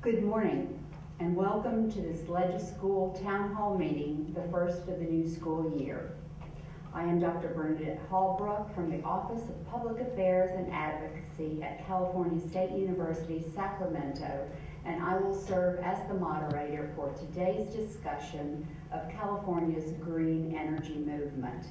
Good morning, and welcome to this LegiSchool Town Hall meeting, the first of the new school year. I am Dr. Bernadette Hallbrook from the Office of Public Affairs and Advocacy at California State University, Sacramento, and I will serve as the moderator for today's discussion of California's green energy movement.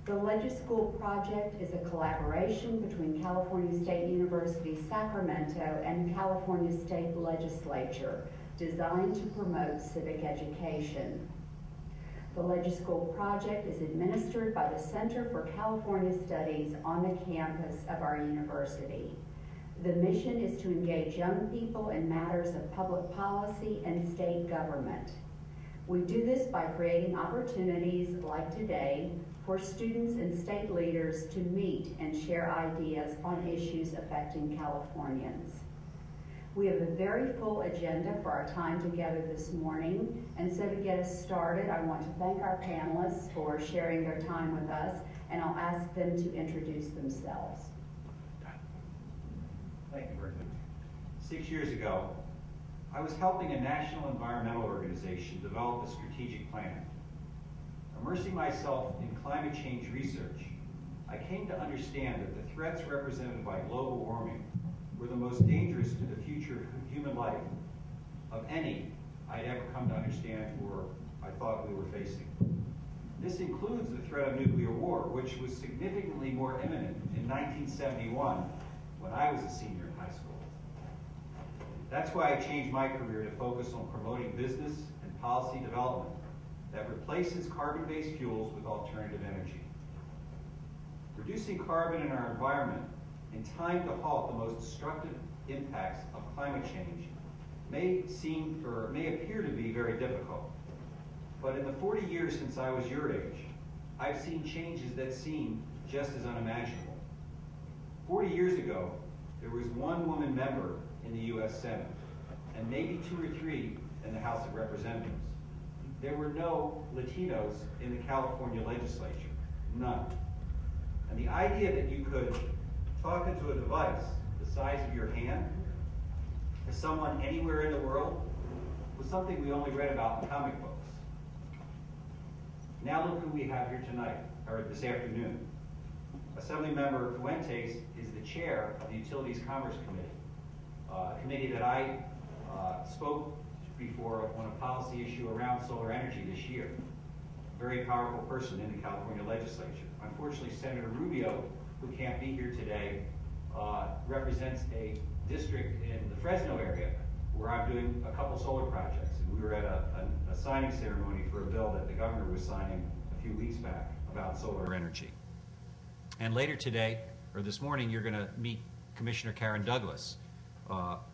The LegiSchool project is a collaboration between California State University, Sacramento and the California State Legislature designed to promote civic education. The LegiSchool project is administered by the Center for California Studies on the campus of our university. The mission is to engage young people in matters of public policy and state government. We do this by creating opportunities like today for students and state leaders to meet and share ideas on issues affecting Californians. We have a very full agenda for our time together this morning, and so to get us started, I want to thank our panelists for sharing their time with us, and I'll ask them to introduce themselves. Thank you, Bernadette. 6 years ago, I was helping a national environmental organization develop a strategic plan. Immersing myself in climate change research, I came to understand that the threats represented by global warming were the most dangerous to the future of human life of any I'd ever come to understand or I thought we were facing. This includes the threat of nuclear war, which was significantly more imminent in 1971 when I was a senior in high school. That's why I changed my career to focus on promoting business and policy development that replaces carbon-based fuels with alternative energy. Reducing carbon in our environment in time to halt the most destructive impacts of climate change may appear to be very difficult. But in the 40 years since I was your age, I've seen changes that seem just as unimaginable. 40 years ago, there was one woman member in the U.S. Senate, and maybe 2 or 3 in the House of Representatives. There were no Latinos in the California legislature, none. And the idea that you could talk into a device the size of your hand to someone anywhere in the world was something we only read about in comic books. Now look who we have here tonight, or this afternoon. Assemblymember Fuentes is the chair of the Utilities Commerce Committee, a committee that I spoke before on a policy issue around solar energy this year. A very powerful person in the California legislature. Unfortunately, Senator Rubio, who can't be here today, represents a district in the Fresno area where I'm doing a couple solar projects. And we were at a signing ceremony for a bill that the governor was signing a few weeks back about solar energy. And later today, or this morning, you're going to meet Commissioner Karen Douglas,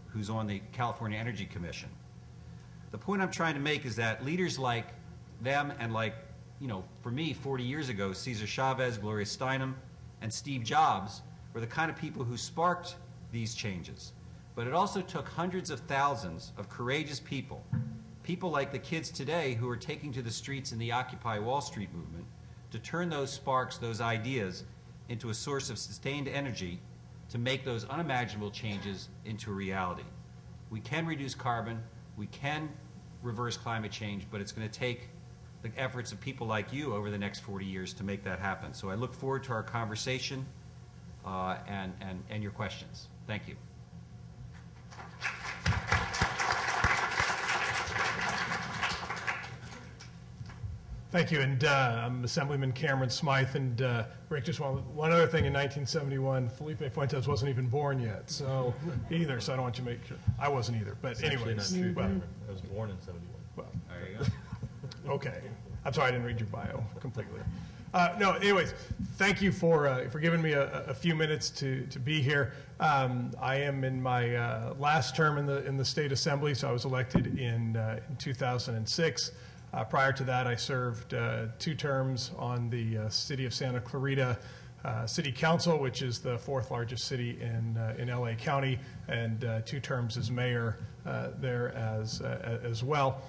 who's on the California Energy Commission. The point I'm trying to make is that leaders like them and like, for me, 40 years ago, Cesar Chavez, Gloria Steinem, and Steve Jobs were the kind of people who sparked these changes. But it also took hundreds of thousands of courageous people, people like the kids today who are taking to the streets in the Occupy Wall Street movement, to turn those sparks, those ideas, into a source of sustained energy to make those unimaginable changes into a reality. We can reduce carbon, we can reverse climate change, but it's going to take the efforts of people like you over the next 40 years to make that happen. So I look forward to our conversation and your questions. Thank you. Thank you, and I'm Assemblyman Cameron Smythe, and Rick, just one other thing, in 1971, Felipe Fuentes wasn't even born yet, so either, so I don't want you to make sure. I wasn't either, but anyways. That's actually not true. I was born in 71. Well, There you go. okay. I'm sorry I didn't read your bio completely. No, anyways, thank you for giving me a few minutes to be here. I am in my last term in the State Assembly, so I was elected in 2006. Prior to that, I served 2 terms on the City of Santa Clarita City Council, which is the 4th largest city in LA County, and 2 terms as mayor there as well.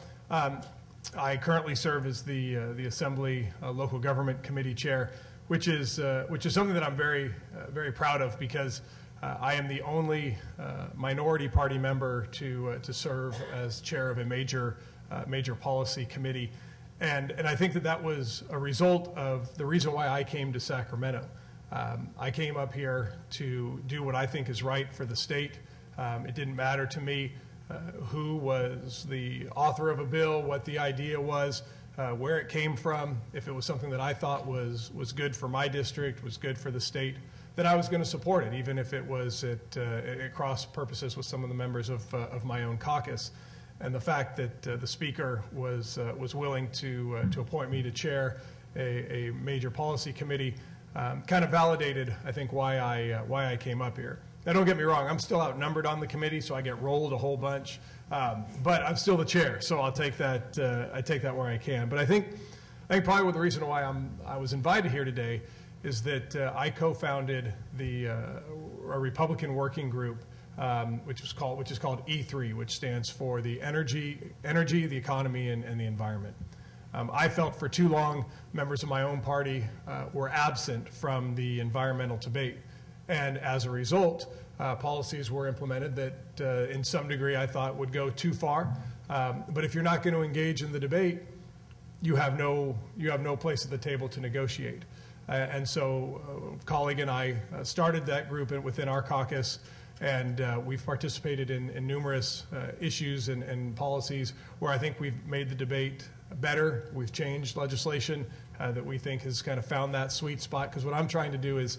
I currently serve as the Assembly Local Government Committee Chair, which is something that I'm very proud of, because I am the only minority party member to serve as chair of a major policy committee. And I think that was a result of the reason why I came to Sacramento. I came up here to do what I think is right for the state. It didn't matter to me who was the author of a bill, what the idea was, where it came from. If it was something that I thought was good for my district, was good for the state, that I was going to support it, even if it was at cross purposes with some of the members of my own caucus. And the fact that the speaker was willing to appoint me to chair a major policy committee kind of validated, I think, why I came up here. Now, don't get me wrong, I'm still outnumbered on the committee, so I get rolled a whole bunch. But I'm still the chair, so I'll take that. I take that where I can. But I think probably the reason why I was invited here today is that I co-founded a Republican working group, which is called E3, which stands for the energy, the economy, and the environment. I felt for too long members of my own party were absent from the environmental debate. And as a result, policies were implemented that in some degree I thought would go too far. But if you're not going to engage in the debate, you have no place at the table to negotiate. And so a colleague and I started that group within our caucus, and we've participated in numerous issues and policies where I think we've made the debate better. We've changed legislation that we think has kind of found that sweet spot, because what I'm trying to do is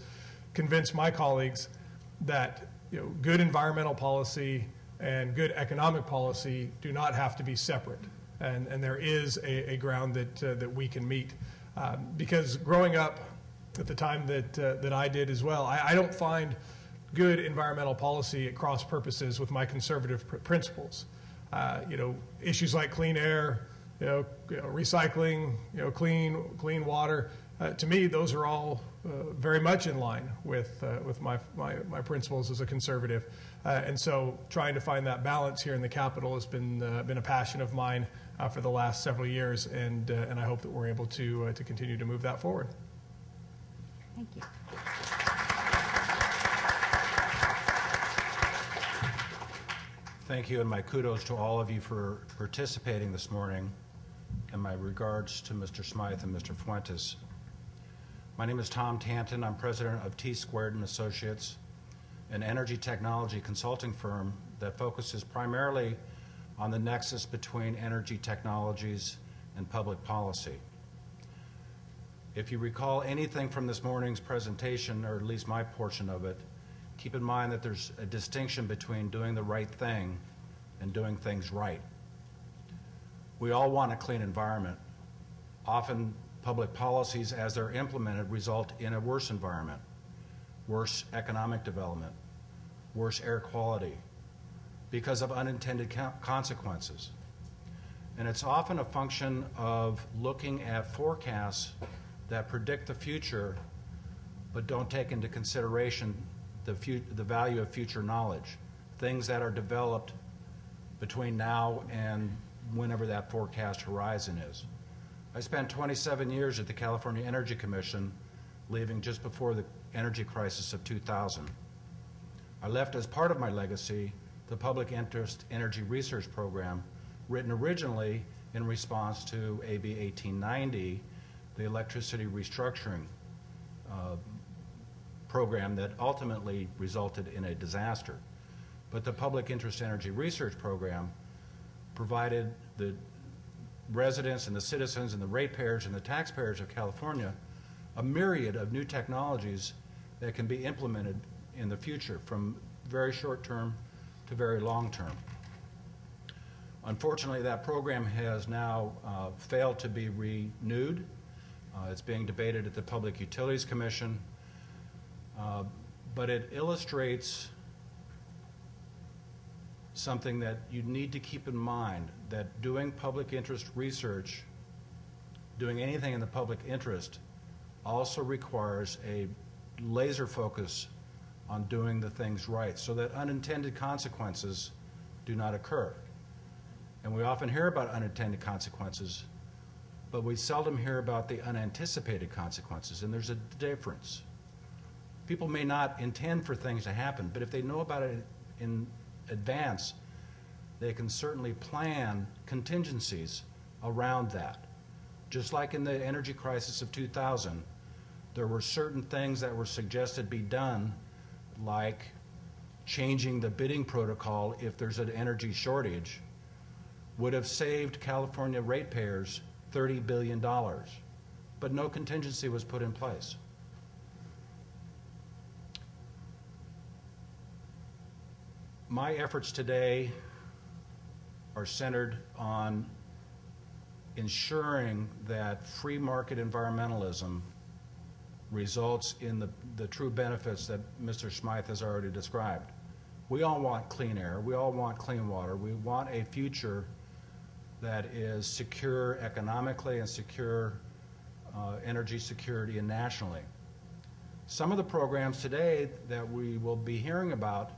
convince my colleagues that good environmental policy and good economic policy do not have to be separate, and there is a ground that we can meet. Because growing up at the time that I did as well, I don't find good environmental policy at cross purposes with my conservative principles. Issues like clean air, recycling, clean water. To me, those are all very much in line with my principles as a conservative, and so trying to find that balance here in the Capitol has been a passion of mine for the last several years, and I hope that we're able to continue to move that forward. Thank you. Thank you, and my kudos to all of you for participating this morning, and my regards to Mr. Smythe and Mr. Fuentes. My name is Tom Tanton. I'm president of T-Squared & Associates, an energy technology consulting firm that focuses primarily on the nexus between energy technologies and public policy. If you recall anything from this morning's presentation, or at least my portion of it, keep in mind that there's a distinction between doing the right thing and doing things right. We all want a clean environment. Often public policies, as they're implemented, result in a worse environment, worse economic development, worse air quality, because of unintended consequences. And it's often a function of looking at forecasts that predict the future, but don't take into consideration the value of future knowledge, things that are developed between now and whenever that forecast horizon is. I spent 27 years at the California Energy Commission, leaving just before the energy crisis of 2000. I left as part of my legacy the Public Interest Energy Research Program, written originally in response to AB 1890, the electricity restructuring program that ultimately resulted in a disaster. But the Public Interest Energy Research Program provided the residents and the citizens and the ratepayers and the taxpayers of California a myriad of new technologies that can be implemented in the future, from very short term to very long term. Unfortunately, that program has now failed to be renewed. It's being debated at the Public Utilities Commission, but it illustrates something that you need to keep in mind, that doing public interest research, doing anything in the public interest, also requires a laser focus on doing the things right so that unintended consequences do not occur. And we often hear about unintended consequences, but we seldom hear about the unanticipated consequences, and there's a difference. People may not intend for things to happen, but if they know about it in advance, they can certainly plan contingencies around that. Just like in the energy crisis of 2000, there were certain things that were suggested be done, like changing the bidding protocol if there's an energy shortage, would have saved California ratepayers $30 billion, but no contingency was put in place. My efforts today are centered on ensuring that free market environmentalism results in the true benefits that Mr. Smythe has already described. We all want clean air. We all want clean water. We want a future that is secure economically and secure energy security and nationally. Some of the programs today that we will be hearing about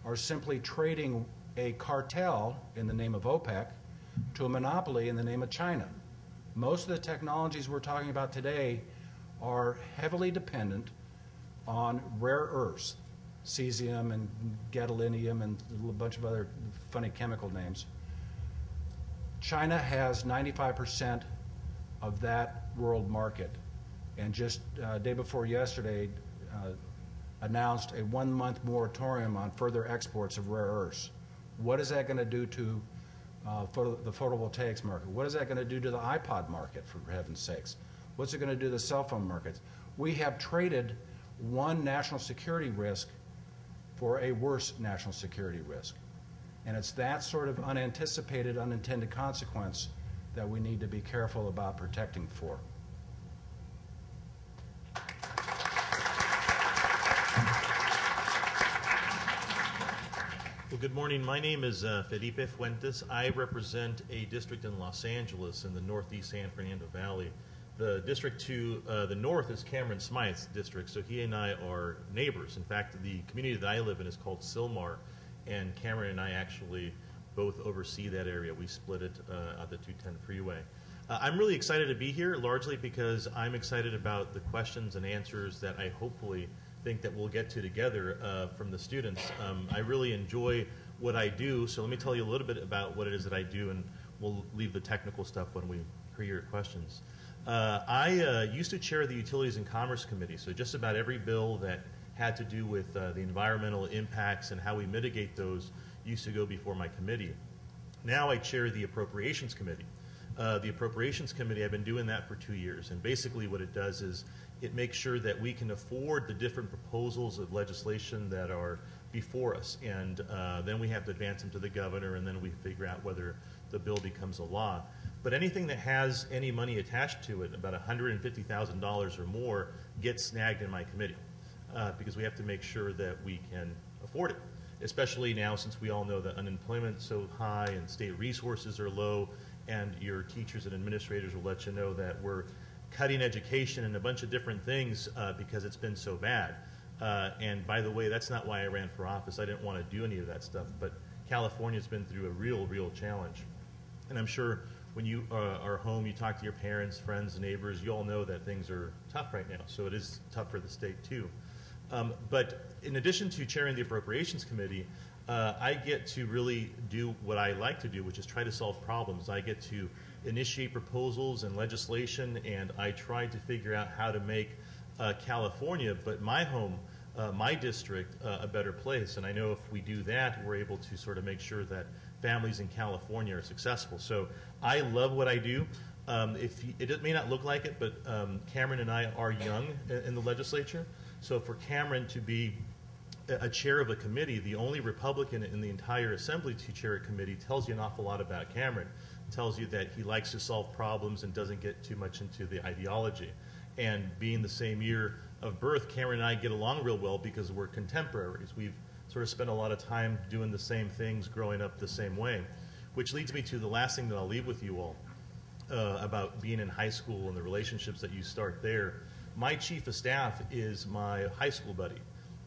are simply trading a cartel in the name of OPEC to a monopoly in the name of China. Most of the technologies we're talking about today are heavily dependent on rare earths, cesium and gadolinium and a bunch of other funny chemical names. China has 95% of that world market, and just day before yesterday announced a 1-month moratorium on further exports of rare earths. What is that going to do to the photovoltaics market? What is that going to do to the iPod market, for heaven's sakes? What's it going to do to the cell phone markets? We have traded one national security risk for a worse national security risk. And it's that sort of unanticipated, unintended consequence that we need to be careful about protecting for. Well, good morning. My name is Felipe Fuentes. I represent a district in Los Angeles in the northeast San Fernando Valley. The district to the north is Cameron Smythe's district, so he and I are neighbors. In fact, the community that I live in is called Sylmar, and Cameron and I actually both oversee that area. We split it at the 210 freeway. I'm really excited to be here, largely because I'm excited about the questions and answers that I hopefully think that we'll get to together from the students. I really enjoy what I do, so let me tell you a little bit about what it is that I do, and we'll leave the technical stuff when we hear your questions. I used to chair the Utilities and Commerce Committee, so just about every bill that had to do with the environmental impacts and how we mitigate those used to go before my committee. Now I chair the Appropriations Committee. The Appropriations Committee, I've been doing that for 2 years, and basically what it does is it makes sure that we can afford the different proposals of legislation that are before us, and then we have to advance them to the governor, and then we figure out whether the bill becomes a law. But anything that has any money attached to it, about $150,000 or more, gets snagged in my committee because we have to make sure that we can afford it, especially now since we all know that unemployment's so high and state resources are low, and your teachers and administrators will let you know that we're cutting education and a bunch of different things because it's been so bad. And by the way, that's not why I ran for office. I didn't want to do any of that stuff, but California's been through a real challenge. And I'm sure when you are home, you talk to your parents, friends, neighbors, you all know that things are tough right now. So it is tough for the state too. But in addition to chairing the Appropriations Committee, I get to really do what I like to do, which is try to solve problems. I get to initiate proposals and legislation, and I try to figure out how to make California, but my home, my district, a better place. And I know if we do that, we're able to sort of make sure that families in California are successful. So I love what I do. It may not look like it, but Cameron and I are young in the legislature. So for Cameron to be a chair of a committee, the only Republican in the entire assembly to chair a committee, tells you an awful lot about Cameron. It tells you that he likes to solve problems and doesn't get too much into the ideology. And being the same year of birth, Cameron and I get along real well because we're contemporaries. We've sort of spent a lot of time doing the same things, growing up the same way, which leads me to the last thing that I'll leave with you all about being in high school and the relationships that you start there. My chief of staff is my high school buddy.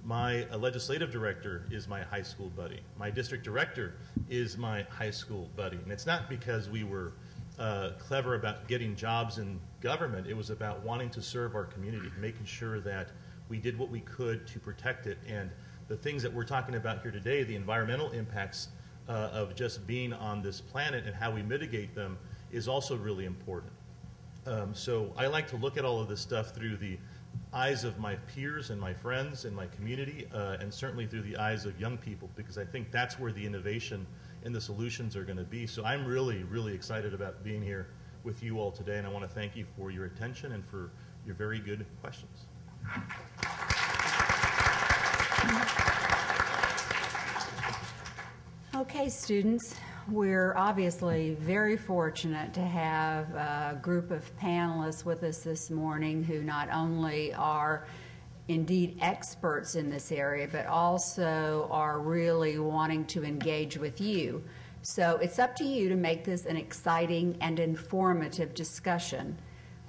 My legislative director is my high school buddy. My district director is my high school buddy. And it's not because we were clever about getting jobs in government. It was about wanting to serve our community, making sure that we did what we could to protect it. And the things that we're talking about here today, the environmental impacts of just being on this planet and how we mitigate them, is also really important. So I like to look at all of this stuff through the eyes of my peers and my friends and my community, and certainly through the eyes of young people, because I think that's where the innovation and the solutions are going to be. So I'm really, really excited about being here with you all today, and I want to thank you for your attention and for your very good questions. Okay, students, we're obviously very fortunate to have a group of panelists with us this morning who not only are indeed experts in this area, but also are really wanting to engage with you. So it's up to you to make this an exciting and informative discussion.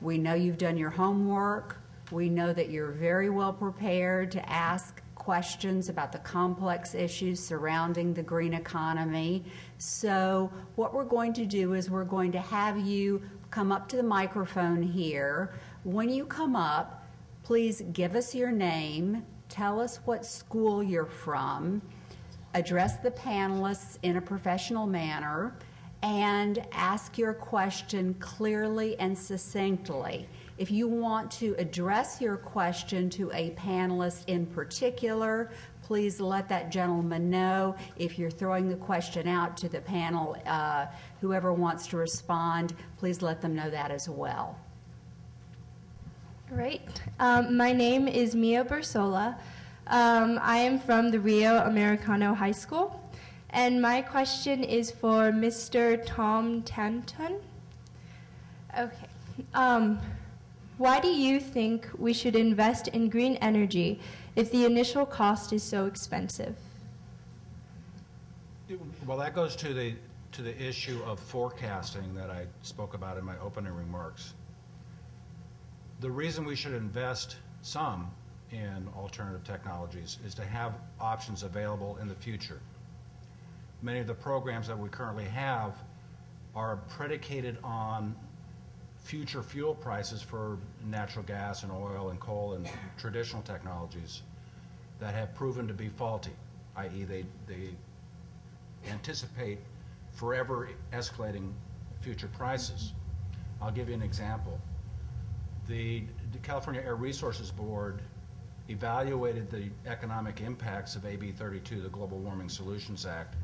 We know you've done your homework. We know that you're very well prepared to ask questions about the complex issues surrounding the green economy. So what we're going to do is we're going to have you come up to the microphone here. When you come up, please give us your name, tell us what school you're from, address the panelists in a professional manner, and ask your question clearly and succinctly. If you want to address your question to a panelist in particular, please let that gentleman know. If you're throwing the question out to the panel, whoever wants to respond, please let them know that as well. All right. My name is Mia Bersola. I am from the Rio Americano High School, and my question is for Mr. Tom Tanton. Okay. Why do you think we should invest in green energy if the initial cost is so expensive? Well, that goes to the issue of forecasting that I spoke about in my opening remarks. The reason we should invest some in alternative technologies is to have options available in the future. Many of the programs that we currently have are predicated on future fuel prices for natural gas and oil and coal and traditional technologies that have proven to be faulty, i.e. they anticipate forever escalating future prices. I'll give you an example. The California Air Resources Board evaluated the economic impacts of AB 32, the Global Warming Solutions Act,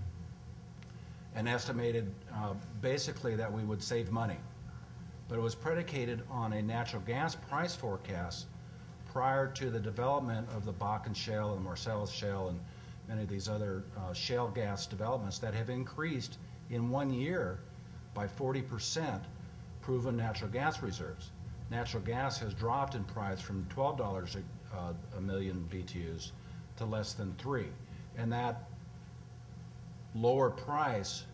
and estimated basically that we would save money. But it was predicated on a natural gas price forecast prior to the development of the Bakken Shale and Marcellus Shale and many of these other shale gas developments that have increased in 1 year by 40% proven natural gas reserves. Natural gas has dropped in price from $12 a million BTUs to less than $3. And that lower price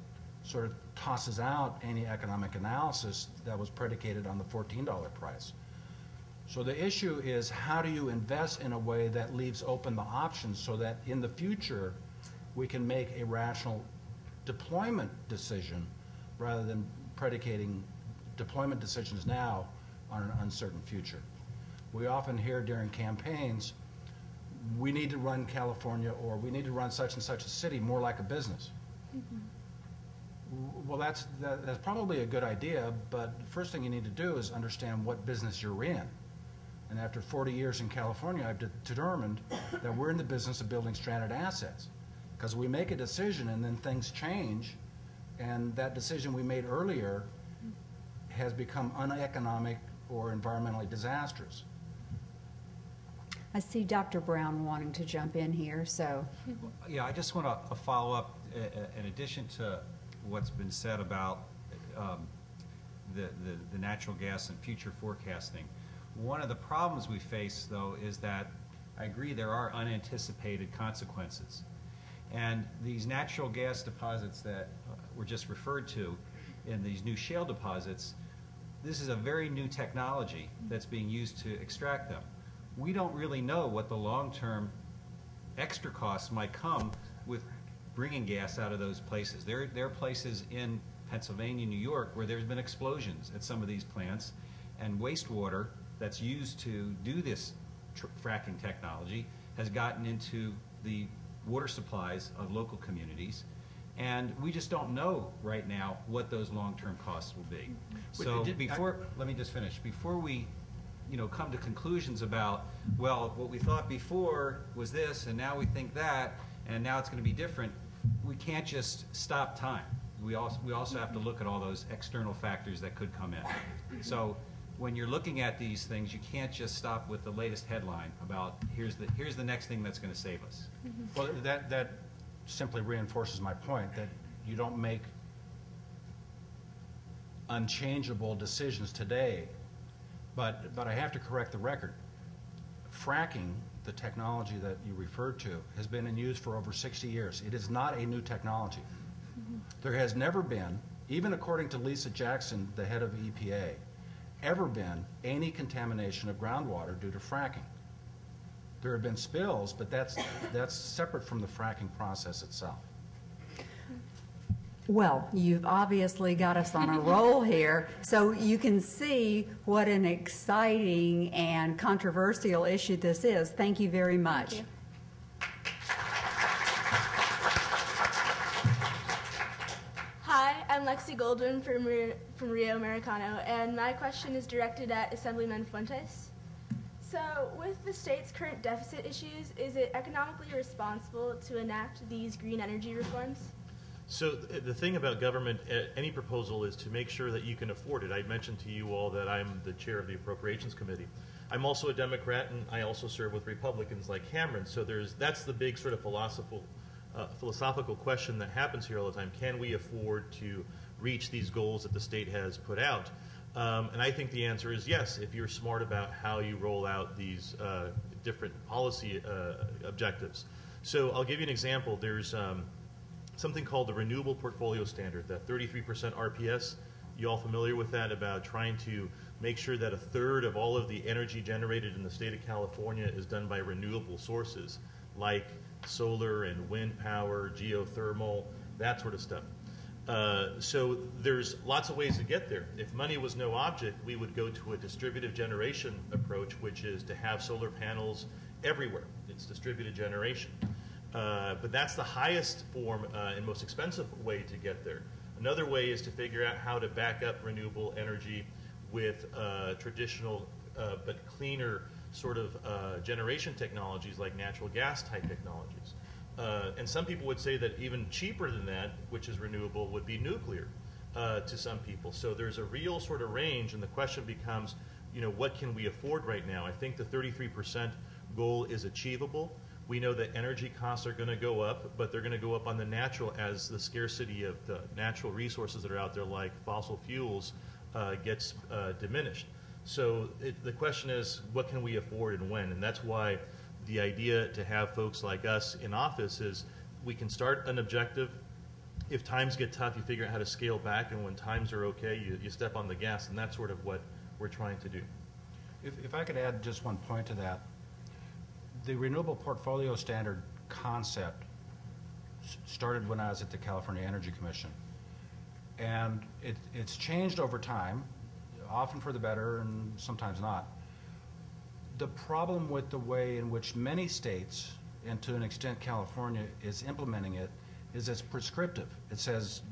sort of tosses out any economic analysis that was predicated on the $14 price. So the issue is, how do you invest in a way that leaves open the options so that in the future we can make a rational deployment decision rather than predicating deployment decisions now on an uncertain future. We often hear during campaigns, we need to run California, or we need to run such and such a city more like a business. Mm-hmm. Well, that's probably a good idea, but the first thing you need to do is understand what business you're in. And after 40 years in California, I've determined that we're in the business of building stranded assets, because we make a decision and then things change, and that decision we made earlier has become uneconomic or environmentally disastrous. I see Dr. Brown wanting to jump in here, so. Yeah, I just want to follow up, in addition to what's been said about the natural gas and future forecasting. One of the problems we face, though, is that I agree there are unanticipated consequences. And these natural gas deposits that were just referred to in these new shale deposits, this is a very new technology that's being used to extract them. We don't really know what the long-term extra costs might come with bringing gas out of those places. There are places in Pennsylvania, New York, where there's been explosions at some of these plants, and wastewater that's used to do this fracking technology has gotten into the water supplies of local communities, and we just don't know right now what those long-term costs will be. So let me just finish. Before we come to conclusions about, well, what we thought before was this, and now we think that, and now it's going to be different, we can't just stop time. We also have to look at all those external factors that could come in. So when you're looking at these things, you can't just stop with the latest headline about here's the next thing that's going to save us. Well, that simply reinforces my point that you don't make unchangeable decisions today. But I have to correct the record. Fracking, the technology that you referred to, has been in use for over 60 years. It is not a new technology. There has never been, even according to Lisa Jackson, the head of EPA, ever been any contamination of groundwater due to fracking. There have been spills, but that's separate from the fracking process itself. Well, you've obviously got us on a roll here, so you can see what an exciting and controversial issue this is. Thank you very much. Thank you. Hi, I'm Lexi Goldwyn from Rio Americano, and my question is directed at Assemblyman Fuentes. So, with the state's current deficit issues, is it economically responsible to enact these green energy reforms? So the thing about government, any proposal is to make sure that you can afford it. I mentioned to you all that I'm the chair of the Appropriations Committee. I'm also a Democrat, and I also serve with Republicans like Cameron. So that's the big sort of philosophical question that happens here all the time. Can we afford to reach these goals that the state has put out? And I think the answer is yes, if you're smart about how you roll out these different policy objectives. So I'll give you an example. There's something called the Renewable Portfolio Standard, that 33% RPS. You all familiar with that, about trying to make sure that a third of all of the energy generated in the state of California is done by renewable sources, like solar and wind power, geothermal, that sort of stuff. So there's lots of ways to get there. If money was no object, we would go to a distributed generation approach, which is to have solar panels everywhere. It's distributed generation. But that's the highest form and most expensive way to get there. Another way is to figure out how to back up renewable energy with traditional but cleaner sort of generation technologies like natural gas type technologies. And some people would say that even cheaper than that, which is renewable, would be nuclear to some people. So there's a real sort of range, and the question becomes, what can we afford right now? I think the 33% goal is achievable. We know that energy costs are going to go up, but they're going to go up on the natural as the scarcity of the natural resources that are out there, like fossil fuels, gets diminished. So the question is, what can we afford and when? And that's why the idea to have folks like us in office is we can start an objective. If times get tough, you figure out how to scale back, and when times are okay, you step on the gas, and that's sort of what we're trying to do. If I could add just one point to that. The Renewable Portfolio Standard concept started when I was at the California Energy Commission. And it's changed over time, often for the better and sometimes not. The problem with the way in which many states, and to an extent California, is implementing it is it's prescriptive. It says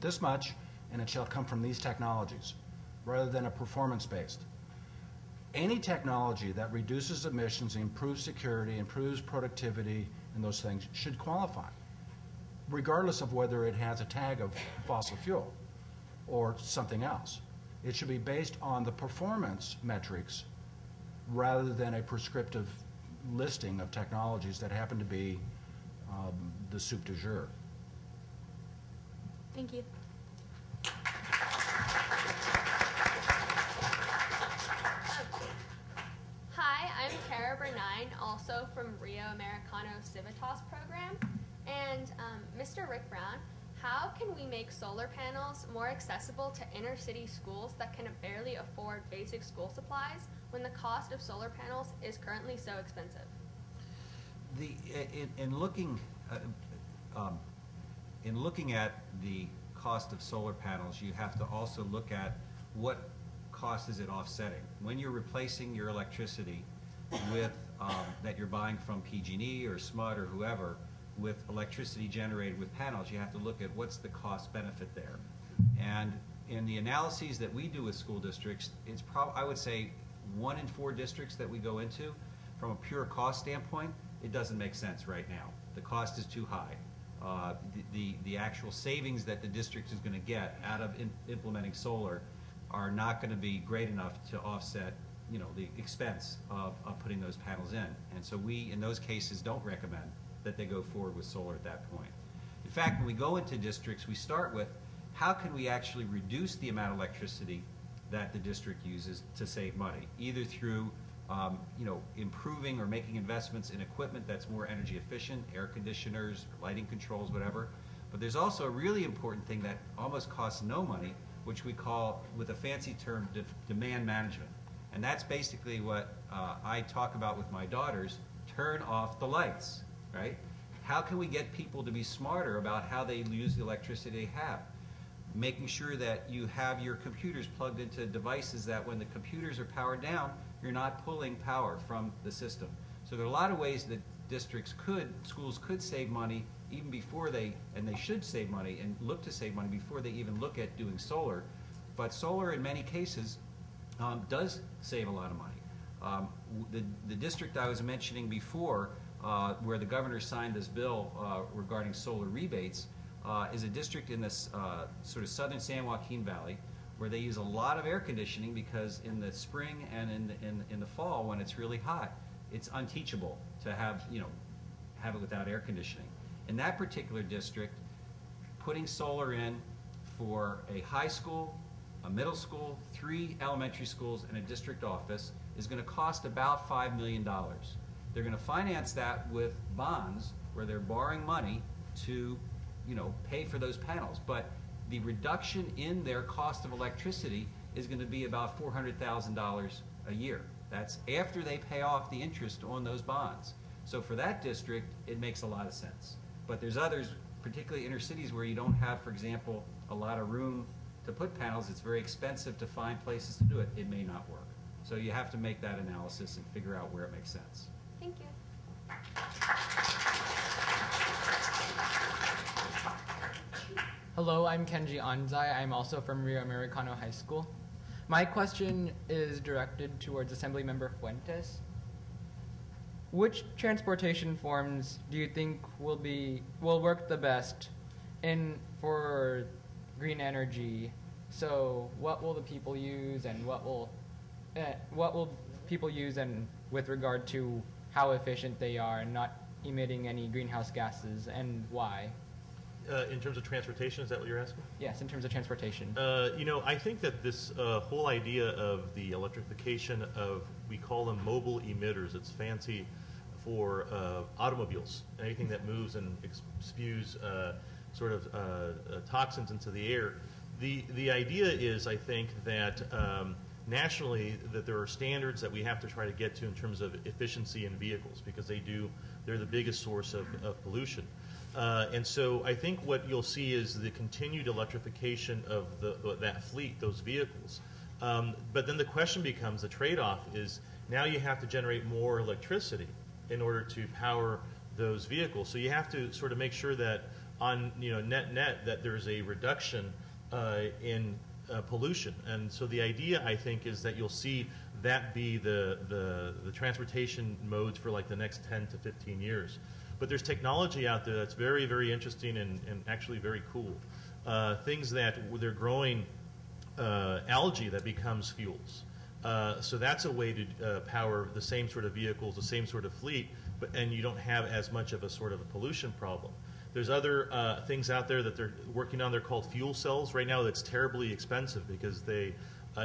this much and it shall come from these technologies, rather than a performance-based. Any technology that reduces emissions, improves security, improves productivity, and those things should qualify, regardless of whether it has a tag of fossil fuel or something else. It should be based on the performance metrics rather than a prescriptive listing of technologies that happen to be the soup du jour. Thank you. Also from Rio Americano Civitas program. And Mr. Rick Brown, how can we make solar panels more accessible to inner city schools that can barely afford basic school supplies when the cost of solar panels is currently so expensive? In looking at the cost of solar panels, you have to also look at what cost is it offsetting. When you're replacing your electricity with that you're buying from PG&E or SMUD or whoever with electricity generated with panels, you have to look at what's the cost benefit there. And in the analyses that we do with school districts, it's I would say 1 in 4 districts that we go into, from a pure cost standpoint, it doesn't make sense right now. The cost is too high. The actual savings that the district is going to get out of implementing solar are not going to be great enough to offset, you know, the expense of putting those panels in. And so we, in those cases, don't recommend that they go forward with solar at that point. In fact, when we go into districts, we start with how can we actually reduce the amount of electricity that the district uses to save money, either through you know, improving or making investments in equipment that's more energy efficient, air conditioners, lighting controls, whatever. But there's also a really important thing that almost costs no money, which we call, with a fancy term, demand management. And that's basically what I talk about with my daughters: turn off the lights, right? How can we get people to be smarter about how they use the electricity they have? Making sure that you have your computers plugged into devices that when the computers are powered down, you're not pulling power from the system. So there are a lot of ways that schools could save money even before they should save money and look to save money before they even look at doing solar. But solar, in many cases, does save a lot of money. The district I was mentioning before, where the governor signed this bill regarding solar rebates, is a district in this sort of southern San Joaquin Valley, where they use a lot of air conditioning because in the spring and in the fall, when it's really hot, it's unteachable to have it without air conditioning. In that particular district, putting solar in for a high school, a middle school, 3 elementary schools, and a district office is going to cost about $5 million. They're going to finance that with bonds, where they're borrowing money to pay for those panels. But the reduction in their cost of electricity is going to be about $400,000 a year. That's after they pay off the interest on those bonds. So for that district, it makes a lot of sense. But there's others, particularly inner cities, where you don't have, for example, a lot of room to put panels. It's very expensive to find places to do it. It may not work. So you have to make that analysis and figure out where it makes sense. Thank you. Hello, I'm Kenji Anzai. I'm also from Rio Americano High School. My question is directed towards Assemblymember Fuentes. Which transportation forms do you think will work the best for green energy? So, what will the people use, and what will people use, and with regard to how efficient they are and not emitting any greenhouse gases, and why? In terms of transportation, is that what you're asking? Yes, in terms of transportation. I think that this whole idea of the electrification of, we call them mobile emitters, it's fancy for automobiles, anything that moves and spews toxins into the air. The idea is, I think, that nationally that there are standards that we have to try to get to in terms of efficiency in vehicles, because they're the biggest source of pollution. And so I think what you'll see is the continued electrification of that fleet, those vehicles. But then the question becomes, the trade-off is, now you have to generate more electricity in order to power those vehicles. So you have to sort of make sure that on net that there's a reduction in pollution. And so the idea, I think, is that you'll see that be the transportation modes for like the next 10 to 15 years. But there's technology out there that's very, very interesting and actually very cool. Things that they're growing algae that becomes fuels. So that's a way to power the same sort of vehicles, the same sort of fleet, and you don't have as much of a sort of a pollution problem. There's other things out there that they're working on. They're called fuel cells. Right now that's terribly expensive because they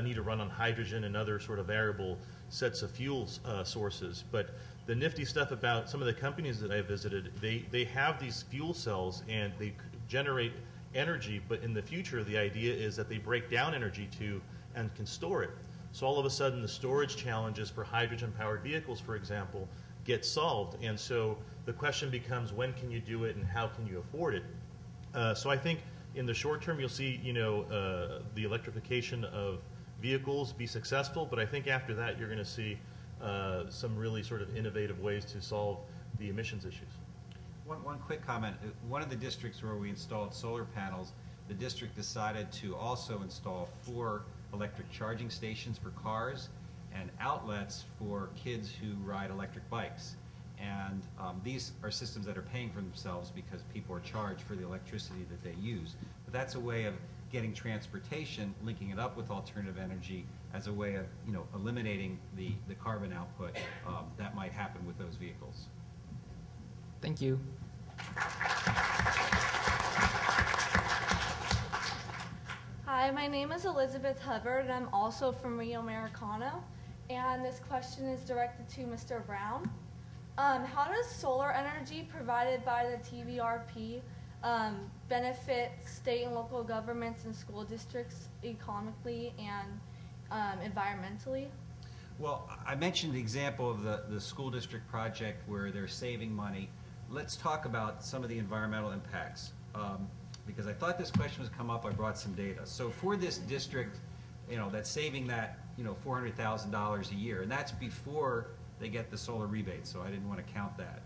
need to run on hydrogen and other sort of variable sets of fuel sources. But the nifty stuff about some of the companies that I visited, they have these fuel cells and they generate energy, but in the future the idea is that they break down energy and can store it. So all of a sudden the storage challenges for hydrogen-powered vehicles, for example, get solved. And so the question becomes, when can you do it and how can you afford it? So I think in the short term you'll see the electrification of vehicles be successful, but I think after that you're going to see some really sort of innovative ways to solve the emissions issues. One quick comment. One of the districts where we installed solar panels, the district decided to also install 4 electric charging stations for cars and outlets for kids who ride electric bikes. And these are systems that are paying for themselves because people are charged for the electricity that they use. But that's a way of getting transportation, linking it up with alternative energy as a way of, eliminating the carbon output that might happen with those vehicles. Thank you. Hi, my name is Elizabeth Hubbard, and I'm also from Rio Americano. And this question is directed to Mr. Brown. How does solar energy provided by the TVRP benefit state and local governments and school districts economically and environmentally? Well, I mentioned the example of the school district project where they're saving money. Let's talk about some of the environmental impacts. Because I thought this question was come up, I brought some data. So for this district, that's saving that, $400,000 a year, and that's before they get the solar rebate, so I didn't want to count that.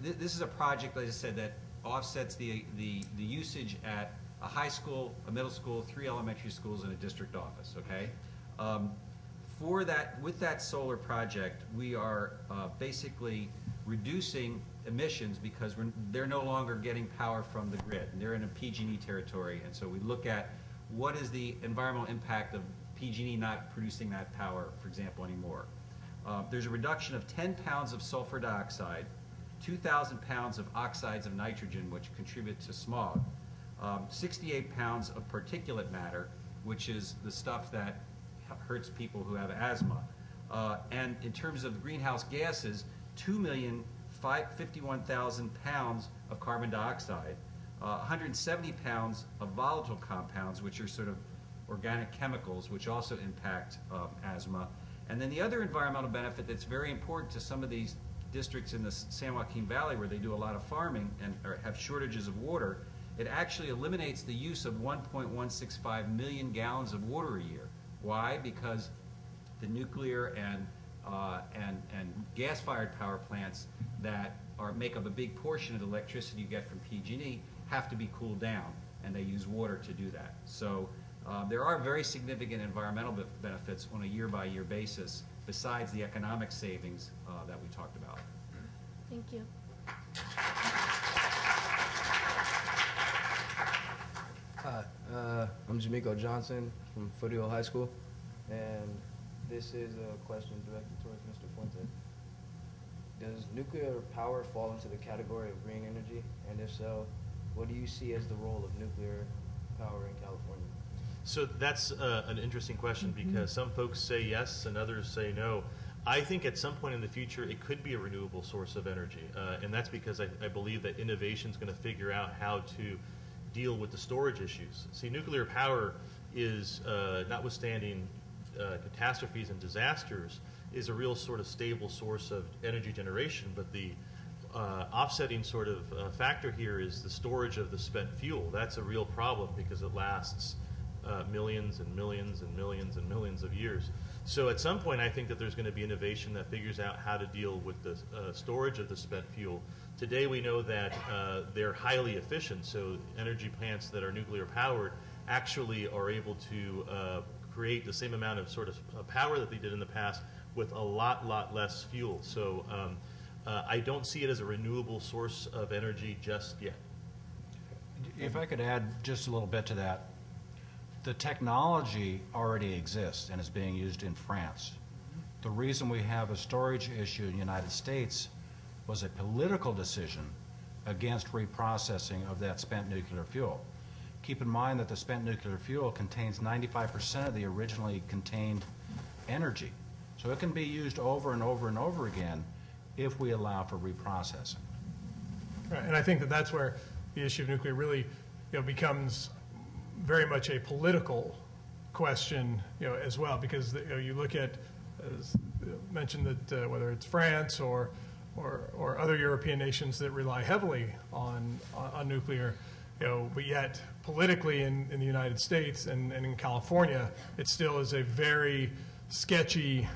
This is a project, like I said, that offsets the usage at a high school, a middle school, 3 elementary schools, and a district office, okay? With that solar project, we are basically reducing emissions because they're no longer getting power from the grid. And they're in a PG&E territory, and so we look at what is the environmental impact of PG&E not producing that power, for example, anymore. There's a reduction of 10 pounds of sulfur dioxide, 2,000 pounds of oxides of nitrogen, which contribute to smog, 68 pounds of particulate matter, which is the stuff that hurts people who have asthma. And in terms of greenhouse gases, 2,051,000 pounds of carbon dioxide, 170 pounds of volatile compounds, which are sort of organic chemicals, which also impact asthma. And then the other environmental benefit that's very important to some of these districts in the San Joaquin Valley where they do a lot of farming and have shortages of water, it actually eliminates the use of 1.165 million gallons of water a year. Why? Because the nuclear and gas-fired power plants that make up a big portion of the electricity you get from PG&E have to be cooled down, and they use water to do that. So there are very significant environmental benefits on a year-by-year basis besides the economic savings that we talked about. Thank you. Hi, I'm Jamiko Johnson from Foothill High School, and this is a question directed towards Mr. Fuente. Does nuclear power fall into the category of green energy? And if so, what do you see as the role of nuclear power in California? So that's an interesting question because some folks say yes and others say no. I think at some point in the future it could be a renewable source of energy, and that's because I believe that innovation is going to figure out how to deal with the storage issues. See, nuclear power is, notwithstanding catastrophes and disasters, is a real sort of stable source of energy generation, but the offsetting sort of factor here is the storage of the spent fuel. That's a real problem because it lasts millions and millions and millions and millions of years. So at some point I think that there's going to be innovation that figures out how to deal with the storage of the spent fuel. Today we know that they're highly efficient, so energy plants that are nuclear powered actually are able to create the same amount of sort of power that they did in the past with a lot less fuel. So I don't see it as a renewable source of energy just yet. If I could add just a little bit to that, the technology already exists and is being used in France. The reason we have a storage issue in the United States was a political decision against reprocessing of that spent nuclear fuel. Keep in mind that the spent nuclear fuel contains 95% of the originally contained energy. So it can be used over and over and over again if we allow for reprocessing. Right, and I think that that's where the issue of nuclear really becomes very much a political question as well, because you look at, as mentioned, that whether it's France or other European nations that rely heavily on nuclear, but yet politically in the United States and in California, it still is a very sketchy,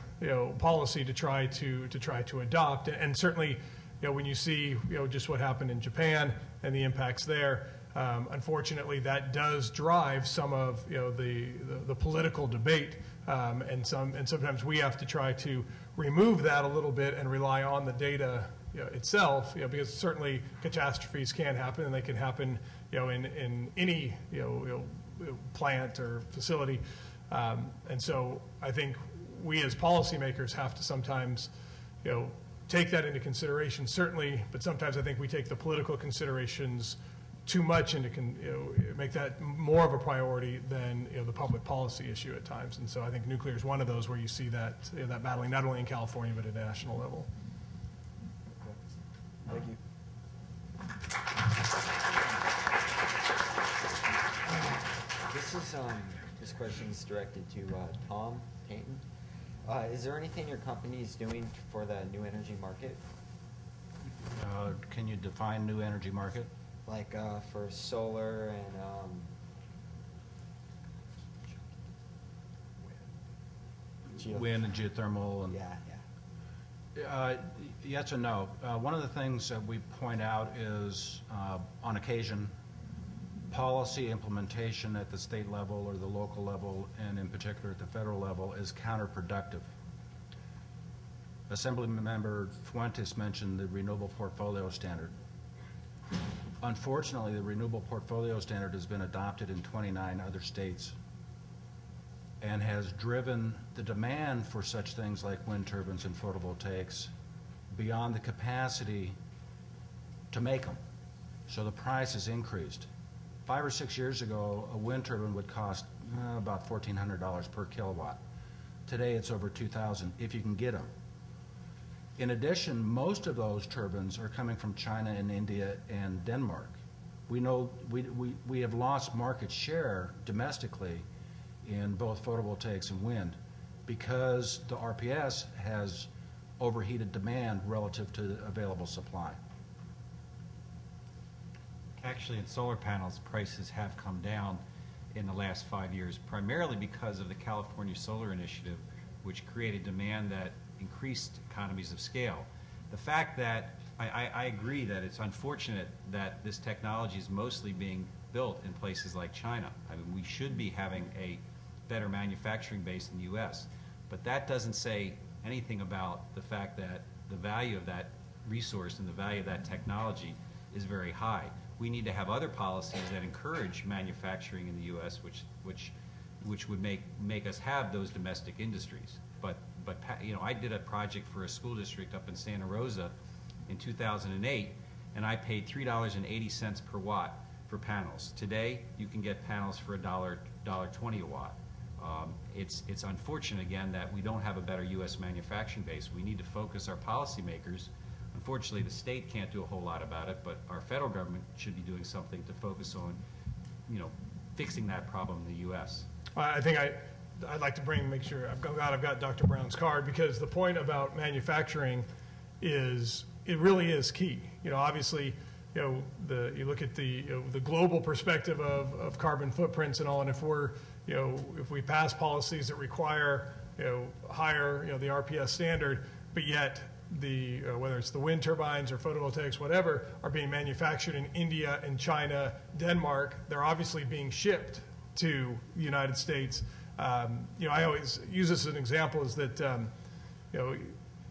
policy to try to adopt. And certainly, when you see, just what happened in Japan and the impacts there, unfortunately, that does drive some of, the political debate, and sometimes we have to try to remove that a little bit and rely on the data, itself, because certainly catastrophes can happen, and they can happen, in any, plant or facility. And so I think we as policymakers have to sometimes, take that into consideration, certainly, but sometimes I think we take the political considerations too much into, make that more of a priority than, the public policy issue at times. And so I think nuclear is one of those where you see that, that battling not only in California but at a national level. Thank you. This question is directed to Tom Tanton. Is there anything your company is doing for the new energy market? Can you define new energy market? Like for solar and wind and geothermal and yes and no. One of the things that we point out is on occasion policy implementation at the state level or the local level, and in particular at the federal level, is counterproductive. Assemblymember Fuentes mentioned the Renewable Portfolio Standard. Unfortunately, the Renewable Portfolio Standard has been adopted in 29 other states and has driven the demand for such things like wind turbines and photovoltaics beyond the capacity to make them. So the price has increased. 5 or 6 years ago, a wind turbine would cost about $1,400 per kilowatt. Today, it's over $2,000 if you can get them. In addition, most of those turbines are coming from China and India and Denmark. We know we have lost market share domestically in both photovoltaics and wind because the RPS has overheated demand relative to available supply. Actually, in solar panels, prices have come down in the last 5 years, primarily because of the California Solar Initiative, which created demand that increased economies of scale. The fact that I agree that it's unfortunate that this technology is mostly being built in places like China. I mean, we should be having a better manufacturing base in the U.S., but that doesn't say anything about the fact that the value of that resource and the value of that technology is very high. We need to have other policies that encourage manufacturing in the U.S., which would make us have those domestic industries. But I did a project for a school district up in Santa Rosa in 2008, and I paid $3.80 per watt for panels. Today, you can get panels for $1.20 a watt. It's unfortunate again that we don't have a better U.S. manufacturing base. We need to focus our policymakers. Unfortunately, the state can't do a whole lot about it, but our federal government should be doing something to focus on, fixing that problem in the U.S. I think I'd like to make sure I've got Dr. Brown's card, because the point about manufacturing is it really is key. Obviously, you look at the global perspective of carbon footprints and all, and if we pass policies that require higher the RPS standard, but yet whether it's the wind turbines or photovoltaics, whatever, are being manufactured in India and China, Denmark, they're obviously being shipped to the United States. I always use this as an example, is that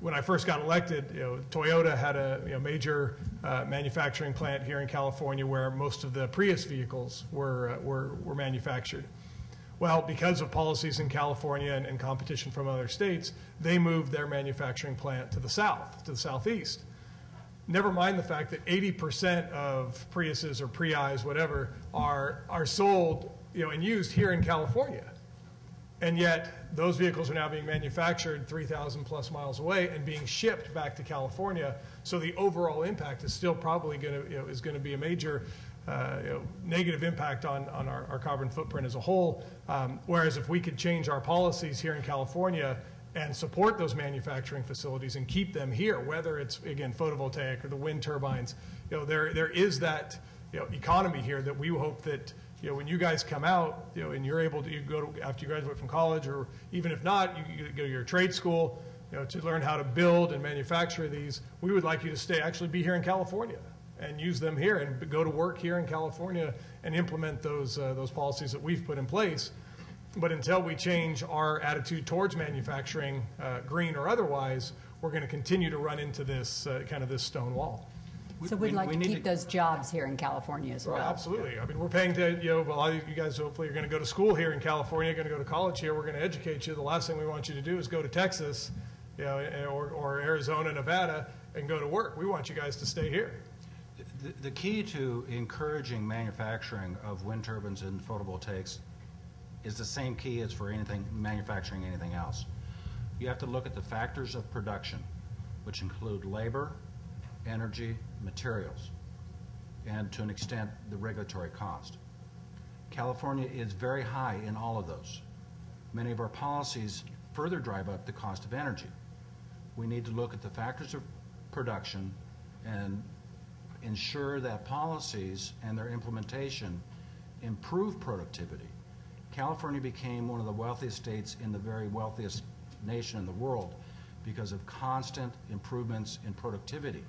when I first got elected, Toyota had a major manufacturing plant here in California where most of the Prius vehicles were manufactured. Well, because of policies in California and competition from other states, they moved their manufacturing plant to the south, to the southeast. Never mind the fact that 80% of Priuses or Priis, whatever, are sold and used here in California. And yet, those vehicles are now being manufactured 3,000 plus miles away and being shipped back to California. So the overall impact is still probably going to be a major negative impact on our carbon footprint as a whole. Whereas if we could change our policies here in California and support those manufacturing facilities and keep them here, whether it's again photovoltaic or the wind turbines, there is that economy here that we hope that when you guys come out, and you're able to after you graduate from college, or even if not, you go to your trade school, to learn how to build and manufacture these. We would like you to actually be here in California and use them here and go to work here in California and implement those policies that we've put in place. But until we change our attitude towards manufacturing, green or otherwise, we're going to continue to run into this kind of this stone wall. So we'd like to keep those jobs here in California as well. Absolutely. I mean, we're paying to, a lot of you guys hopefully are going to go to school here in California, going to go to college here. We're going to educate you. The last thing we want you to do is go to Texas, or Arizona, Nevada, and go to work. We want you guys to stay here. The key to encouraging manufacturing of wind turbines and photovoltaics is the same key as for manufacturing anything else. You have to look at the factors of production, which include labor, energy, materials, and to an extent the regulatory cost. California is very high in all of those. Many of our policies further drive up the cost of energy. We need to look at the factors of production and ensure that policies and their implementation improve productivity. California became one of the wealthiest states in the very wealthiest nation in the world because of constant improvements in productivity.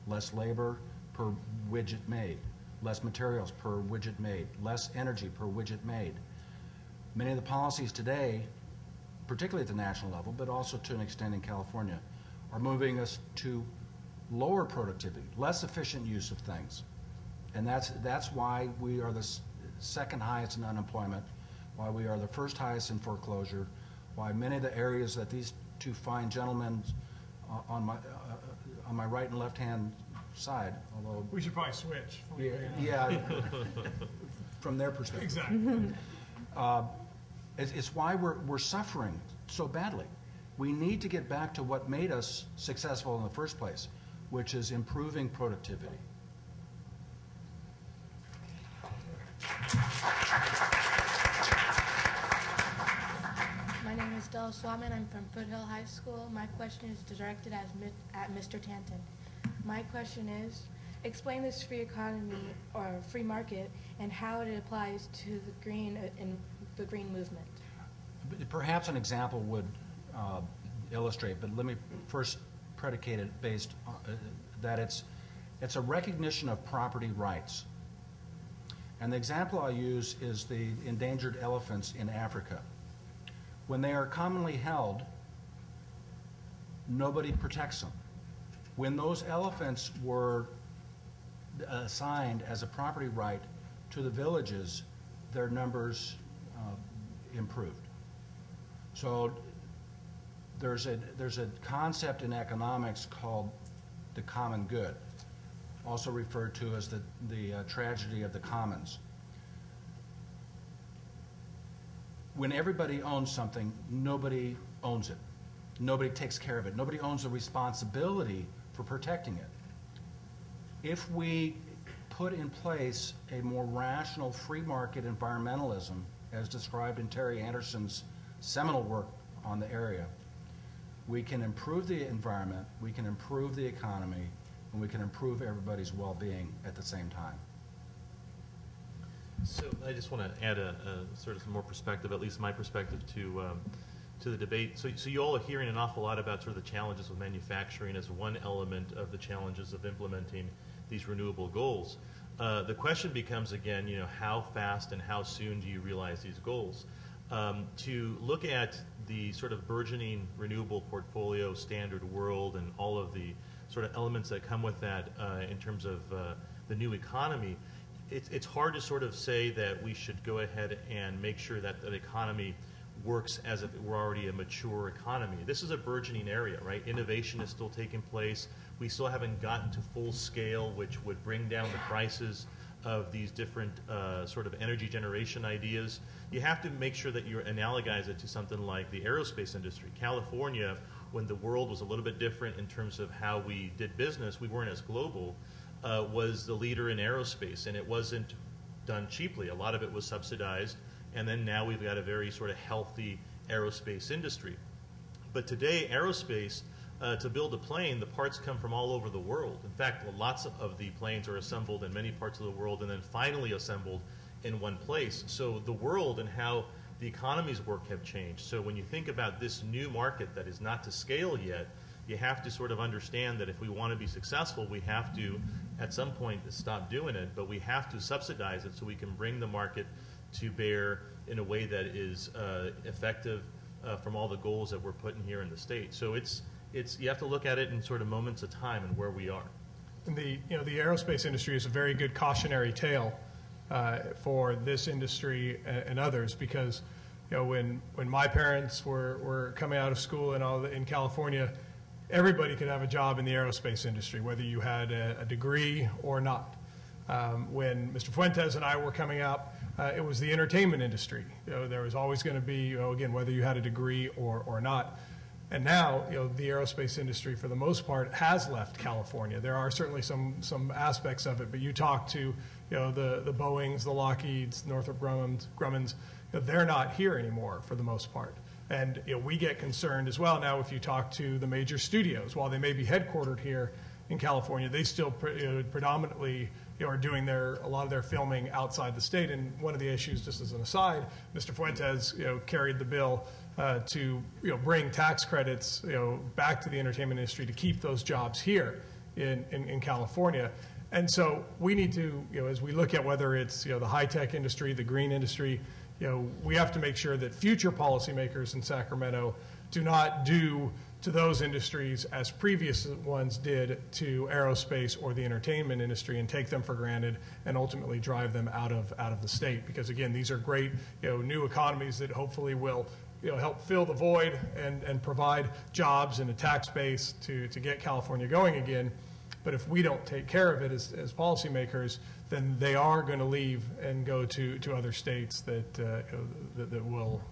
Less labor per widget made, less materials per widget made, less energy per widget made. Many of the policies today, particularly at the national level, but also to an extent in California, are moving us to lower productivity, less efficient use of things. And that's why we are the second highest in unemployment, why we are the first highest in foreclosure, why many of the areas that these two fine gentlemen on my right and left hand side, although we should probably switch. Yeah, from their perspective. Exactly. It's why we're suffering so badly. We need to get back to what made us successful in the first place, which is improving productivity. My name is Della Swaman. I'm from Foothill High School. My question is directed at Mr. Tanton. My question is, explain this free economy or free market and how it applies to the green movement. Perhaps an example would illustrate, but let me first predicate it based on that it's a recognition of property rights. And the example I use is the endangered elephants in Africa. When they are commonly held, nobody protects them. When those elephants were assigned as a property right to the villages, their numbers improved. So there's a concept in economics called the common good, also referred to as the tragedy of the commons. When everybody owns something, nobody owns it. Nobody takes care of it. Nobody owns the responsibility for protecting it. If we put in place a more rational free market environmentalism, as described in Terry Anderson's seminal work on the area, we can improve the environment, we can improve the economy, and we can improve everybody's well-being at the same time. So I just want to add a sort of some more perspective, at least my perspective, to the debate. So you all are hearing an awful lot about sort of the challenges with manufacturing as one element of the challenges of implementing these renewable goals. The question becomes again, how fast and how soon do you realize these goals? To look at the sort of burgeoning renewable portfolio standard world and all of the sort of elements that come with that in terms of the new economy, it's hard to sort of say that we should go ahead and make sure that the economy works as if it were already a mature economy. This is a burgeoning area, right? Innovation is still taking place. We still haven't gotten to full scale, which would bring down the prices of these different sort of energy generation ideas. You have to make sure that you analogize it to something like the aerospace industry. California, when the world was a little bit different in terms of how we did business, we weren't as global, was the leader in aerospace, and it wasn't done cheaply. A lot of it was subsidized, and then now we've got a very sort of healthy aerospace industry. But today, aerospace to build a plane, the parts come from all over the world. In fact, lots of the planes are assembled in many parts of the world and then finally assembled in one place. So the world and how the economies work have changed. So when you think about this new market that is not to scale yet, you have to sort of understand that if we want to be successful, we have to, at some point, stop doing it, but we have to subsidize it so we can bring the market to bear in a way that is effective from all the goals that we're putting here in the state. So you have to look at it in sort of moments of time and where we are. And the aerospace industry is a very good cautionary tale for this industry and others, because when my parents were coming out of school and in California, everybody could have a job in the aerospace industry, whether you had a degree or not. When Mr. Fuentes and I were coming out, it was the entertainment industry. There was always going to be, again, whether you had a degree or not. And now, the aerospace industry, for the most part, has left California. There are certainly some aspects of it, but you talk to, the Boeings, the Lockheeds, Northrop Grumman's, they're not here anymore for the most part. And we get concerned as well now if you talk to the major studios. While they may be headquartered here in California, they still predominantly are doing a lot of their filming outside the state. And one of the issues, just as an aside, Mr. Fuentes carried the bill to bring tax credits back to the entertainment industry to keep those jobs here in California. And so we need to, as we look at whether it's the high-tech industry, the green industry, we have to make sure that future policymakers in Sacramento do not do to those industries as previous ones did to aerospace or the entertainment industry and take them for granted and ultimately drive them out of the state. Because again, these are great new economies that hopefully will help fill the void and provide jobs and a tax base to get California going again. But if we don't take care of it as policymakers, then they are going to leave and go to other states that will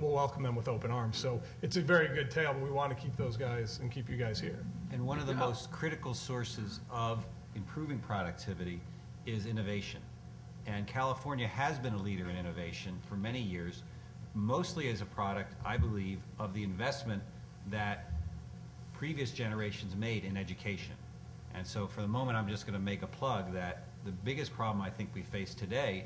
welcome them with open arms. So it's a very good tale, but we want to keep those guys and keep you guys here. And one of the most critical sources of improving productivity is innovation. And California has been a leader in innovation for many years, mostly as a product, I believe, of the investment that previous generations made in education. And so for the moment, I'm just going to make a plug that the biggest problem I think we face today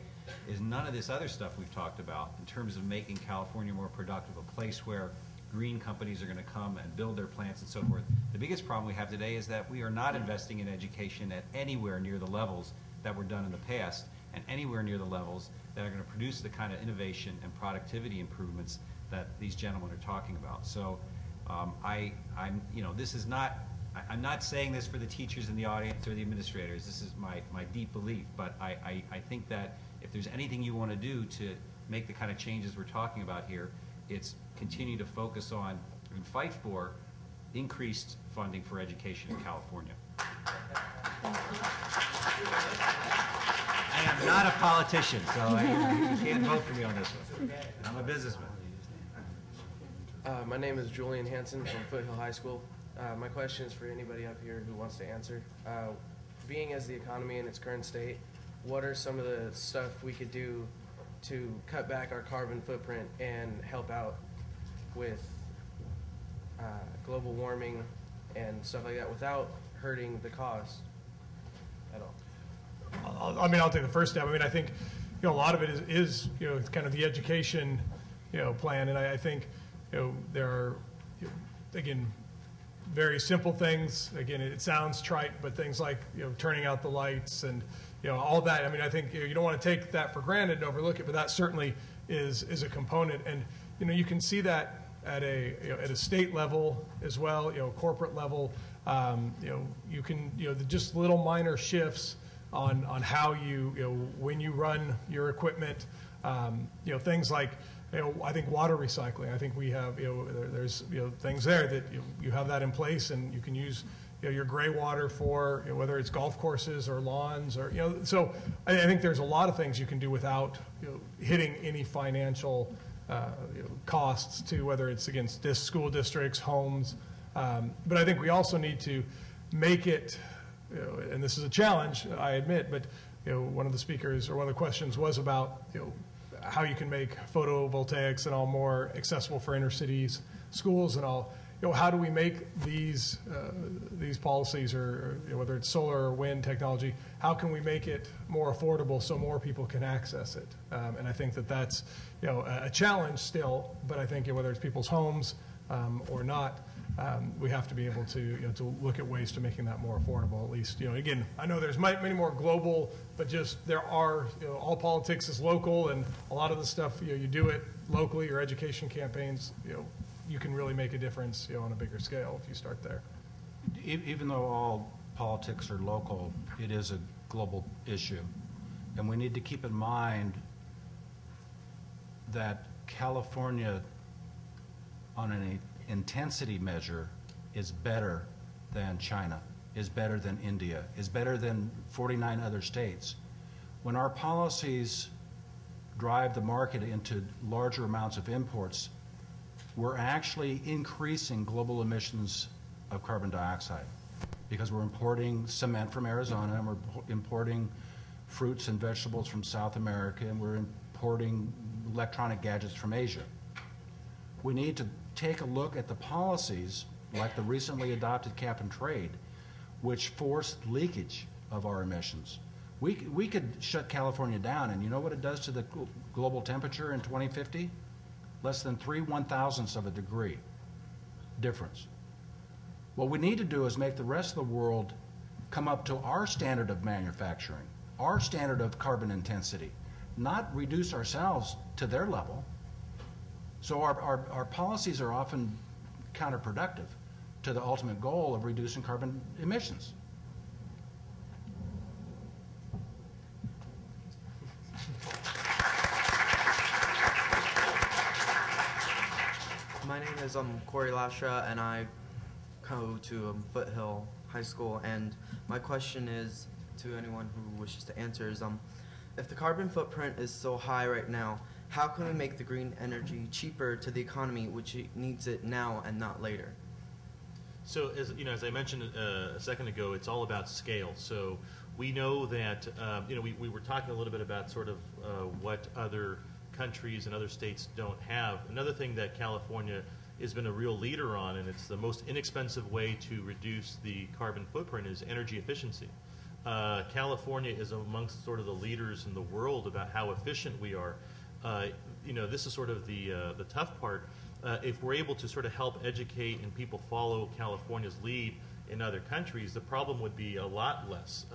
is none of this other stuff we've talked about in terms of making California more productive, a place where green companies are going to come and build their plants and so forth. The biggest problem we have today is that we are not investing in education at anywhere near the levels that were done in the past and anywhere near the levels that are going to produce the kind of innovation and productivity improvements that these gentlemen are talking about. So this is not, I'm not saying this for the teachers in the audience or the administrators. This is my deep belief. But I think that if there's anything you want to do to make the kind of changes we're talking about here, it's continue to focus on and fight for increased funding for education in California. I am not a politician, so you can't vote for me on this one. I'm a businessman. My name is Julian Hansen from Foothill High School. My question is for anybody up here who wants to answer. Being as the economy in its current state, what are some of the stuff we could do to cut back our carbon footprint and help out with global warming and stuff like that without hurting the cause at all? I'll take the first step. I think a lot of it is kind of the education plan, and I think there are again very simple things. Again, it sounds trite, but things like turning out the lights and all that. I think you don't want to take that for granted and overlook it, but that certainly is a component. And you can see that at a state level as well, corporate level. You can just little minor shifts on how when you run your equipment. Things like I think water recycling. I think we have there's things there that you have that in place, and you can use your gray water for whether it's golf courses or lawns or So I think there's a lot of things you can do without hitting any financial costs to whether it's against school districts, homes. But I think we also need to make it, and this is a challenge, I admit, but one of the speakers or one of the questions was about how you can make photovoltaics and all more accessible for inner cities schools and all. how do we make these policies, or whether it's solar or wind technology, how can we make it more affordable so more people can access it? And I think that that's a challenge still, but I think whether it's people's homes or not, we have to be able to look at ways to making that more affordable. At least, again, I know there's many more global, but just there are, all politics is local, and a lot of the stuff you do it locally. Your education campaigns, you can really make a difference, on a bigger scale if you start there. Even though all politics are local, it is a global issue, and we need to keep in mind that California, on an intensity measure, is better than China, is better than India, is better than 49 other states. When our policies drive the market into larger amounts of imports, we're actually increasing global emissions of carbon dioxide, because we're importing cement from Arizona, and we're importing fruits and vegetables from South America, and we're importing electronic gadgets from Asia. We need to take a look at the policies, like the recently adopted cap and trade, which force leakage of our emissions. We could shut California down, and you know what it does to the global temperature in 2050? Less than 3/1000ths of a degree difference. What we need to do is make the rest of the world come up to our standard of manufacturing, our standard of carbon intensity, not reduce ourselves to their level. So our policies are often counterproductive to the ultimate goal of reducing carbon emissions. My name is Corey Lasha, and I go to Foothill High School, and my question is to anyone who wishes to answer is, if the carbon footprint is so high right now, how can we make the green energy cheaper to the economy, which needs it now and not later? So, as I mentioned a second ago, it's all about scale. So we know that we were talking a little bit about sort of what other countries and other states don't have. Another thing that California has been a real leader on, and it's the most inexpensive way to reduce the carbon footprint, is energy efficiency. California is amongst sort of the leaders in the world about how efficient we are. This is sort of the tough part. If we're able to sort of help educate and people follow California's lead in other countries, the problem would be a lot less.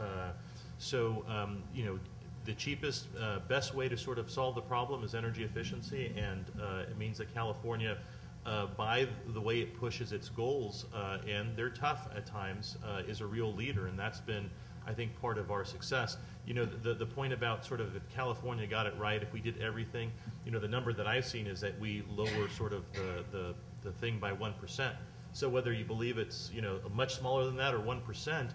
The cheapest, best way to sort of solve the problem is energy efficiency, and it means that California, by the way it pushes its goals, and they're tough at times, is a real leader, and that's been, I think, part of our success. The point about sort of if California got it right, if we did everything, the number that I've seen is that we lower sort of the thing by 1%. So whether you believe it's much smaller than that or 1%,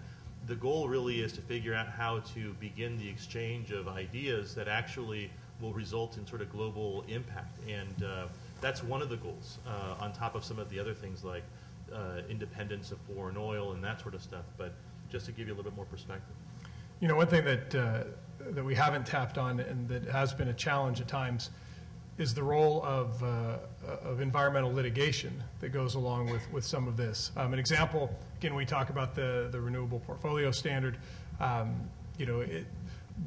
the goal really is to figure out how to begin the exchange of ideas that actually will result in sort of global impact. And that's one of the goals, on top of some of the other things like independence of foreign oil and that sort of stuff. But just to give you a little bit more perspective. One thing that we haven't tapped on and that has been a challenge at times is the role of environmental litigation that goes along with some of this. An example, again, we talk about the renewable portfolio standard.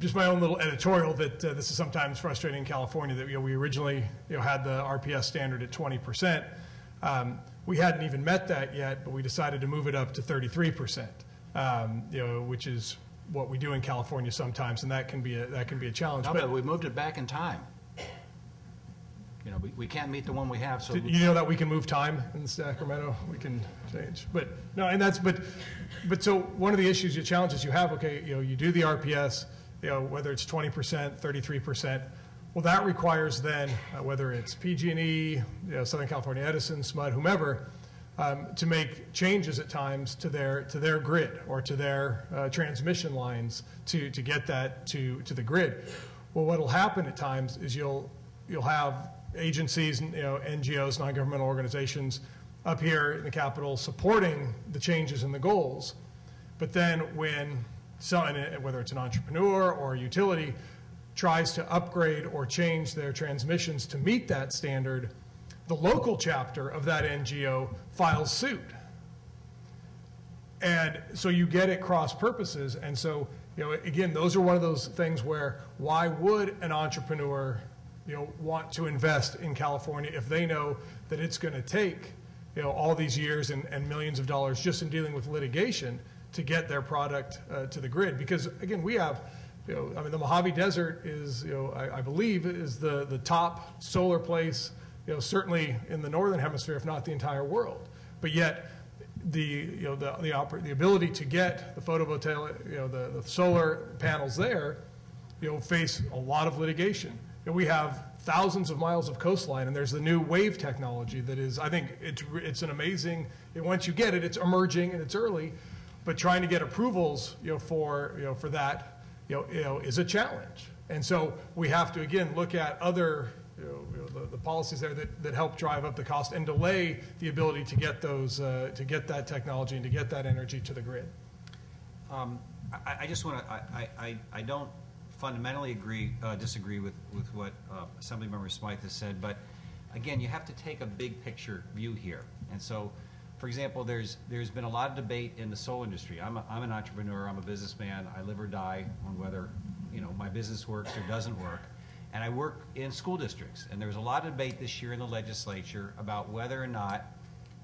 Just my own little editorial that this is sometimes frustrating in California that we originally had the RPS standard at 20%. We hadn't even met that yet, but we decided to move it up to 33%. Which is what we do in California sometimes, and that can be a challenge. No, but we moved it back in time. We can't meet the one we have. So that we can move time in Sacramento. We can change, but so one of the issues, challenges you have. Okay, you do the RPS. Whether it's 20%, 33%. Well, that requires then whether it's PG&E, Southern California Edison, SMUD, whomever. To make changes at times to their grid or to their transmission lines to get that to the grid. Well, what will happen at times is you'll have agencies, NGOs, non-governmental organizations up here in the Capitol supporting the changes in the goals, but then when whether it's an entrepreneur or a utility tries to upgrade or change their transmissions to meet that standard, the local chapter of that NGO files suit. And so you get it cross purposes. And so, again, those are one of those things where why would an entrepreneur, want to invest in California if they know that it's going to take, all these years and millions of dollars just in dealing with litigation to get their product to the grid? Because, again, we have, the Mojave Desert is, I believe, is the top solar place, certainly in the northern hemisphere, if not the entire world. But yet, the ability to get the photovoltaic, the solar panels there, face a lot of litigation. We have thousands of miles of coastline, and there's the new wave technology that is, I think, it's an amazing. Once you get it, it's emerging and it's early, but trying to get approvals, for that, is a challenge. And so we have to again look at other. The policies there that help drive up the cost and delay the ability to get those, to get that technology and to get that energy to the grid. I just want to, I don't fundamentally disagree with what Assemblymember Smythe has said, but again, you have to take a big picture view here. And so, for example, there's been a lot of debate in the solar industry. I'm an entrepreneur, I'm a businessman, I live or die on whether, my business works or doesn't work. And I work in school districts, and there was a lot of debate this year in the legislature about whether or not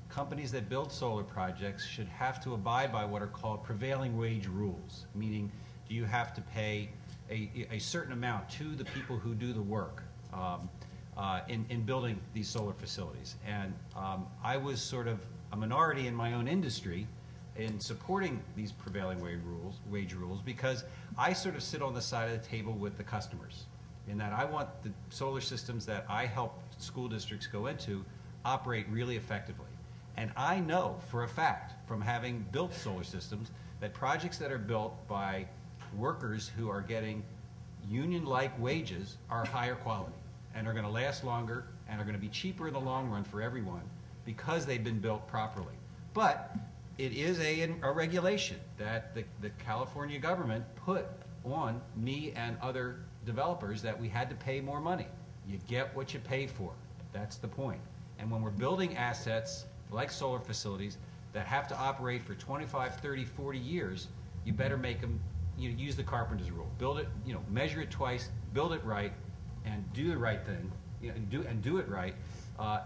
companies that build solar projects should have to abide by what are called prevailing wage rules, meaning do you have to pay a certain amount to the people who do the work in building these solar facilities. And I was sort of a minority in my own industry in supporting these prevailing wage rules because I sort of sit on the side of the table with the customers, in that I want the solar systems that I help school districts go into operate really effectively. And I know for a fact, from having built solar systems, that projects that are built by workers who are getting union-like wages are higher quality and are going to last longer and are going to be cheaper in the long run for everyone because they've been built properly. But it is a regulation that the California government put on me and other developers, that we had to pay more money. You get what you pay for. That's the point. And when we're building assets like solar facilities that have to operate for 25, 30, 40 years, you better make them, use the carpenter's rule. Build it, measure it twice, build it right, and do the right thing, and do it right.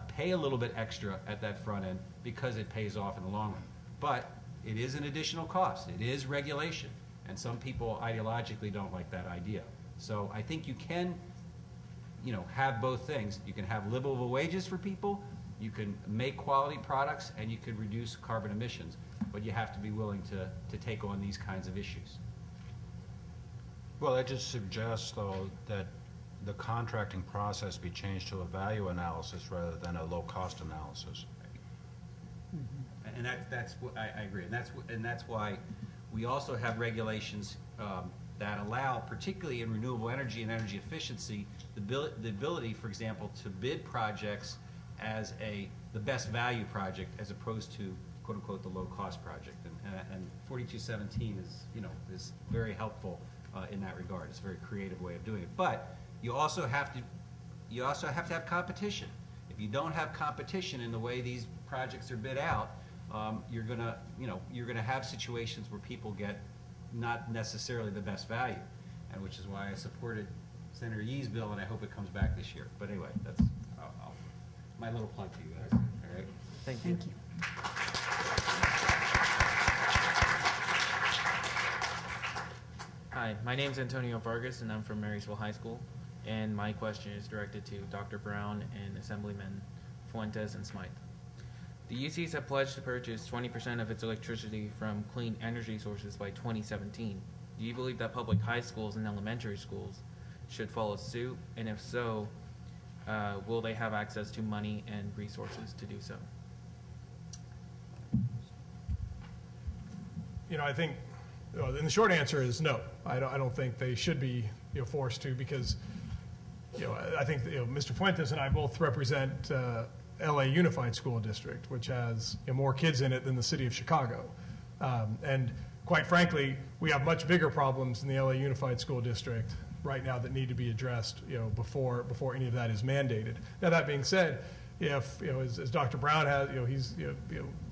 Pay a little bit extra at that front end because it pays off in the long run. But it is an additional cost. It is regulation. And some people ideologically don't like that idea. So I think you can, have both things. You can have livable wages for people, you can make quality products, and you can reduce carbon emissions. But you have to be willing to take on these kinds of issues. Well, I just suggest, though, that the contracting process be changed to a value analysis rather than a low-cost analysis. And that's what I agree. And that's why we also have regulations that allow, particularly in renewable energy and energy efficiency, the ability, for example, to bid projects as the best value project as opposed to quote unquote the low cost project. And 4217 is very helpful in that regard. It's a very creative way of doing it. But you also have to have competition. If you don't have competition in the way these projects are bid out, you're gonna have situations where people get not necessarily the best value, and which is why I supported Senator Yee's bill, and I hope it comes back this year. But anyway, that's my little plug to you guys. All right. Thank you. Thank you. Hi, my name is Antonio Vargas, and I'm from Marysville High School. And my question is directed to Dr. Brown and Assemblymen Fuentes and Smythe. The UCs have pledged to purchase 20% of its electricity from clean energy sources by 2017. Do you believe that public high schools and elementary schools should follow suit? And if so, will they have access to money and resources to do so? I think, and the short answer is no. I don't think they should be forced to, because I think Mr. Fuentes and I both represent LA Unified School District, which has more kids in it than the city of Chicago. And quite frankly, we have much bigger problems in the LA Unified School District right now that need to be addressed before any of that is mandated. Now, that being said, if, as Dr. Brown has, he's,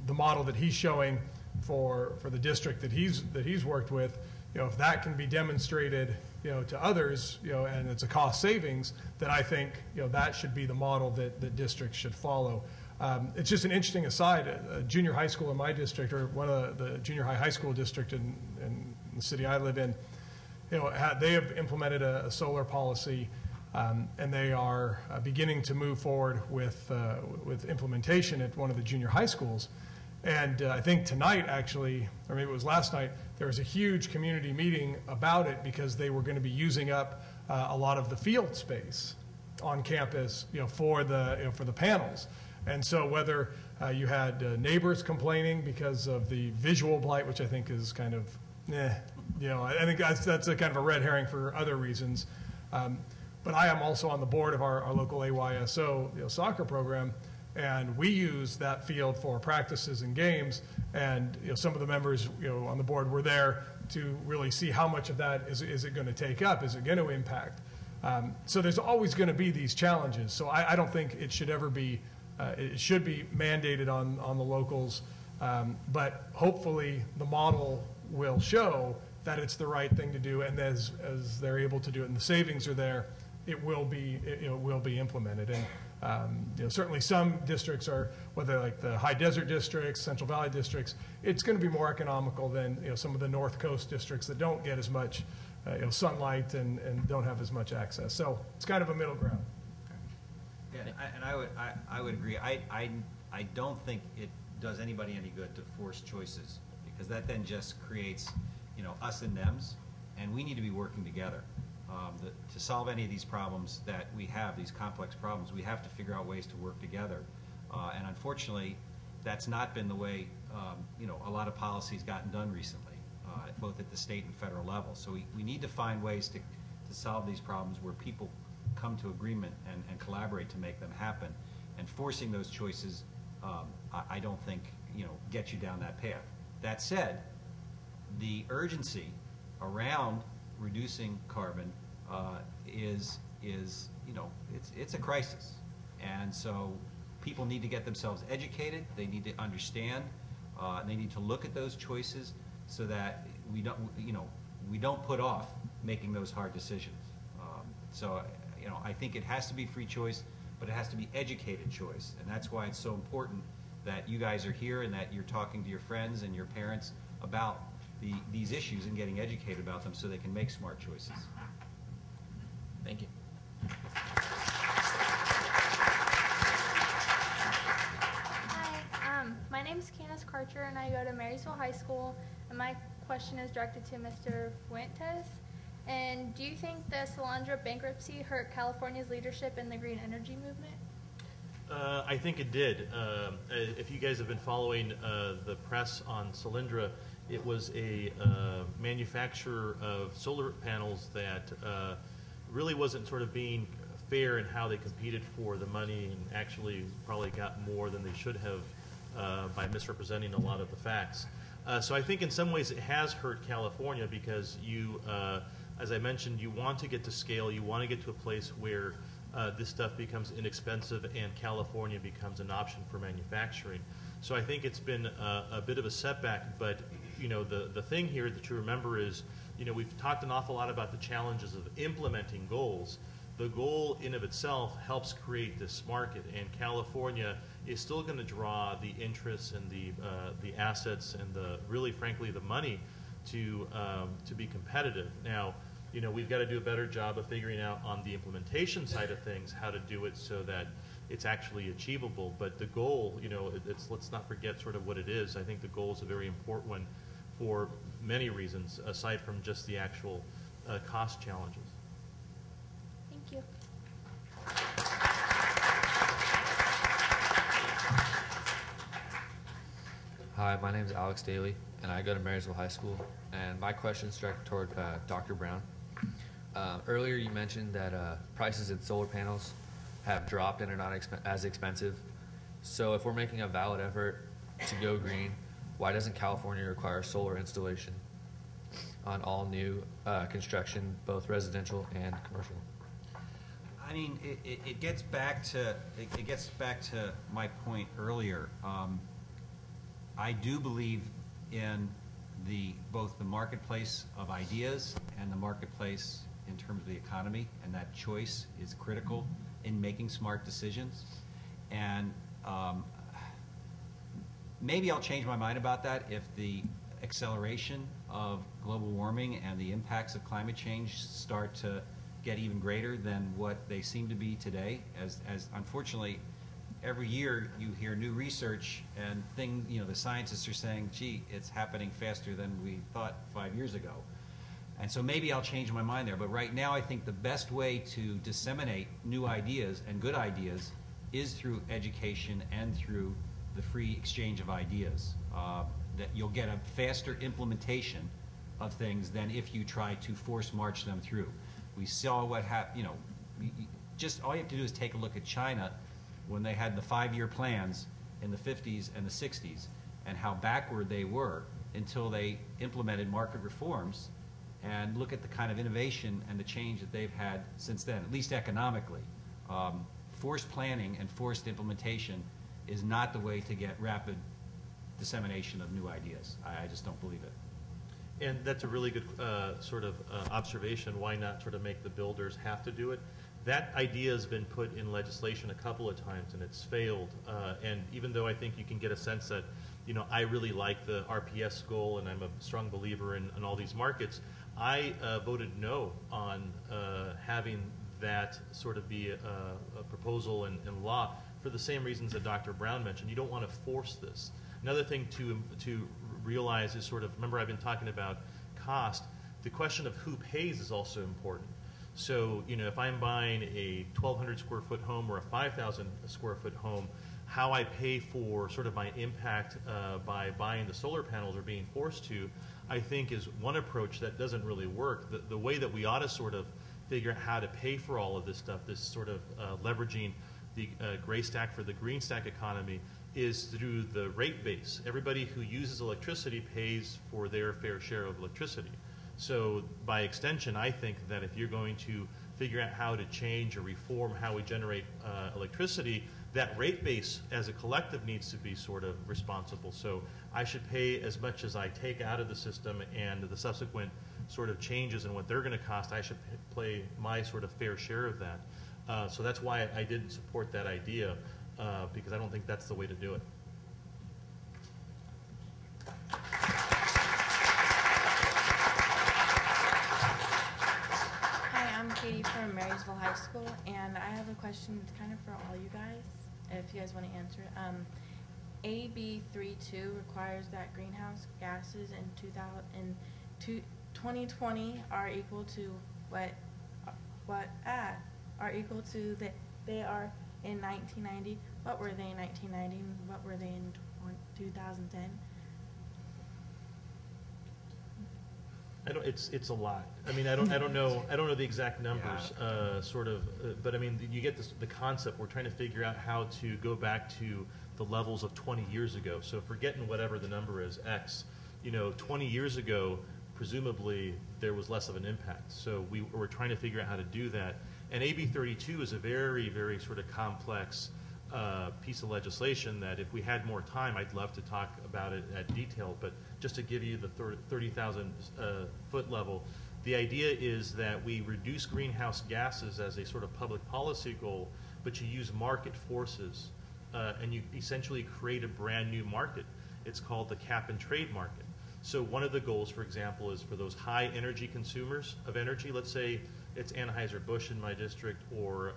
the model that he's showing for the district that he's worked with, if that can be demonstrated, to others, and it's a cost savings, then I think, that should be the model that districts should follow. It's just an interesting aside. A junior high school in my district, or one of the junior high school district in the city I live in, they have implemented a solar policy, and they are beginning to move forward with implementation at one of the junior high schools. And I think tonight, actually, or maybe it was last night, there was a huge community meeting about it because they were going to be using up a lot of the field space on campus, for the panels. And so whether you had neighbors complaining because of the visual blight, which I think is kind of, I think that's a kind of a red herring for other reasons. But I am also on the board of our local AYSO soccer program, and we use that field for practices and games. And some of the members on the board were there to really see how much of that is it going to take up, is it going to impact. So there's always going to be these challenges. So I don't think it should ever be. It should be mandated on the locals, but hopefully the model will show that it's the right thing to do, and as they're able to do it and the savings are there, it will be implemented. And certainly some districts are, whether like the high desert districts, Central Valley districts, it's going to be more economical than some of the North Coast districts that don't get as much sunlight and don't have as much access. So it's kind of a middle ground. Yeah, and I would agree. I don't think it does anybody any good to force choices, because that then just creates, us and thems, and we need to be working together. To solve any of these problems that we have, these complex problems, we have to figure out ways to work together. And unfortunately, that's not been the way, a lot of policy's gotten done recently, both at the state and federal level. So we need to find ways to solve these problems where people come to agreement and collaborate to make them happen. And forcing those choices, I don't think, get you down that path. That said, the urgency around reducing carbon is it's a crisis. And so people need to get themselves educated. They need to understand. They need to look at those choices so that we don't put off making those hard decisions. So I think it has to be free choice, but it has to be educated choice. And that's why it's so important that you guys are here and that you're talking to your friends and your parents about these issues and getting educated about them so they can make smart choices. Thank you. Hi, my name is Candace Karcher, and I go to Marysville High School. And my question is directed to Mr. Fuentes. And do you think the Solyndra bankruptcy hurt California's leadership in the green energy movement? I think it did. If you guys have been following the press on Solyndra, it was a manufacturer of solar panels that really wasn't sort of being fair in how they competed for the money, and actually probably got more than they should have by misrepresenting a lot of the facts. So I think in some ways it has hurt California because you, as I mentioned, you want to get to scale, you want to get to a place where this stuff becomes inexpensive and California becomes an option for manufacturing. So I think it's been a bit of a setback, but the thing here that you remember is, we've talked an awful lot about the challenges of implementing goals. The goal in of itself helps create this market, and California is still going to draw the interests and the assets and really frankly the money to be competitive. Now, we've got to do a better job of figuring out on the implementation side of things how to do it so that it's actually achievable. But the goal, let's not forget sort of what it is. I think the goal is a very important one for many reasons, aside from just the actual cost challenges. Thank you. Hi, my name is Alex Daly, and I go to Marysville High School. And my question is directed toward Dr. Brown. Earlier you mentioned that prices in solar panels have dropped and are not as expensive. So if we're making a valid effort to go green, why doesn't California require solar installation on all new construction, both residential and commercial? I mean, it gets back to my point earlier. I do believe in both the marketplace of ideas and the marketplace in terms of the economy, and that choice is critical in making smart decisions. And maybe I'll change my mind about that if the acceleration of global warming and the impacts of climate change start to get even greater than what they seem to be today. As unfortunately, every year you hear new research and the scientists are saying, gee, it's happening faster than we thought 5 years ago. And so maybe I'll change my mind there. But right now I think the best way to disseminate new ideas and good ideas is through education and through the free exchange of ideas. That you'll get a faster implementation of things than if you try to force march them through. We saw what happened, just all you have to do is take a look at China when they had the 5-year plans in the 50s and the 60s and how backward they were until they implemented market reforms, and look at the kind of innovation and the change that they've had since then, at least economically. Forced planning and forced implementation is not the way to get rapid dissemination of new ideas. I just don't believe it. And that's a really good observation. Why not sort of make the builders have to do it? That idea has been put in legislation a couple of times and it's failed. And even though I think you can get a sense that, I really like the RPS goal and I'm a strong believer in all these markets, I voted no on having that sort of be a proposal in law for the same reasons that Dr. Brown mentioned. You don't want to force this. Another thing to realize is remember I've been talking about cost. The question of who pays is also important. So, if I'm buying a 1,200 square foot home or a 5,000 square foot home, how I pay for sort of my impact by buying the solar panels or being forced to, I think is one approach that doesn't really work. The way that we ought to sort of figure out how to pay for all of this stuff, this sort of leveraging the gray stack for the green stack economy, is through the rate base. Everybody who uses electricity pays for their fair share of electricity. So by extension, I think that if you're going to figure out how to change or reform how we generate electricity, that rate base as a collective needs to be sort of responsible. So I should pay as much as I take out of the system, and the subsequent sort of changes in what they're going to cost, I should play my sort of fair share of that. So that's why I didn't support that idea, because I don't think that's the way to do it. Hi, I'm Katie from Marysville High School, and I have a question kind of for all you guys, if you guys want to answer it. AB 32 requires that greenhouse gases in 2020 are equal to are equal to that they are in 1990. What were they in 1990? And what were they in 2010? It's a lot. I mean, I don't know the exact numbers, but I mean, you get the concept. We're trying to figure out how to go back to the levels of 20 years ago. So forgetting whatever the number is, X, 20 years ago, presumably there was less of an impact. So we're trying to figure out how to do that. And AB 32 is a very, very sort of complex piece of legislation that if we had more time, I'd love to talk about it at detail. But just to give you the 30,000 foot level, the idea is that we reduce greenhouse gases as a sort of public policy goal, but you use market forces and you essentially create a brand new market. It's called the cap and trade market. So one of the goals, for example, is for those high energy consumers of energy. Let's say it's Anheuser-Busch in my district, or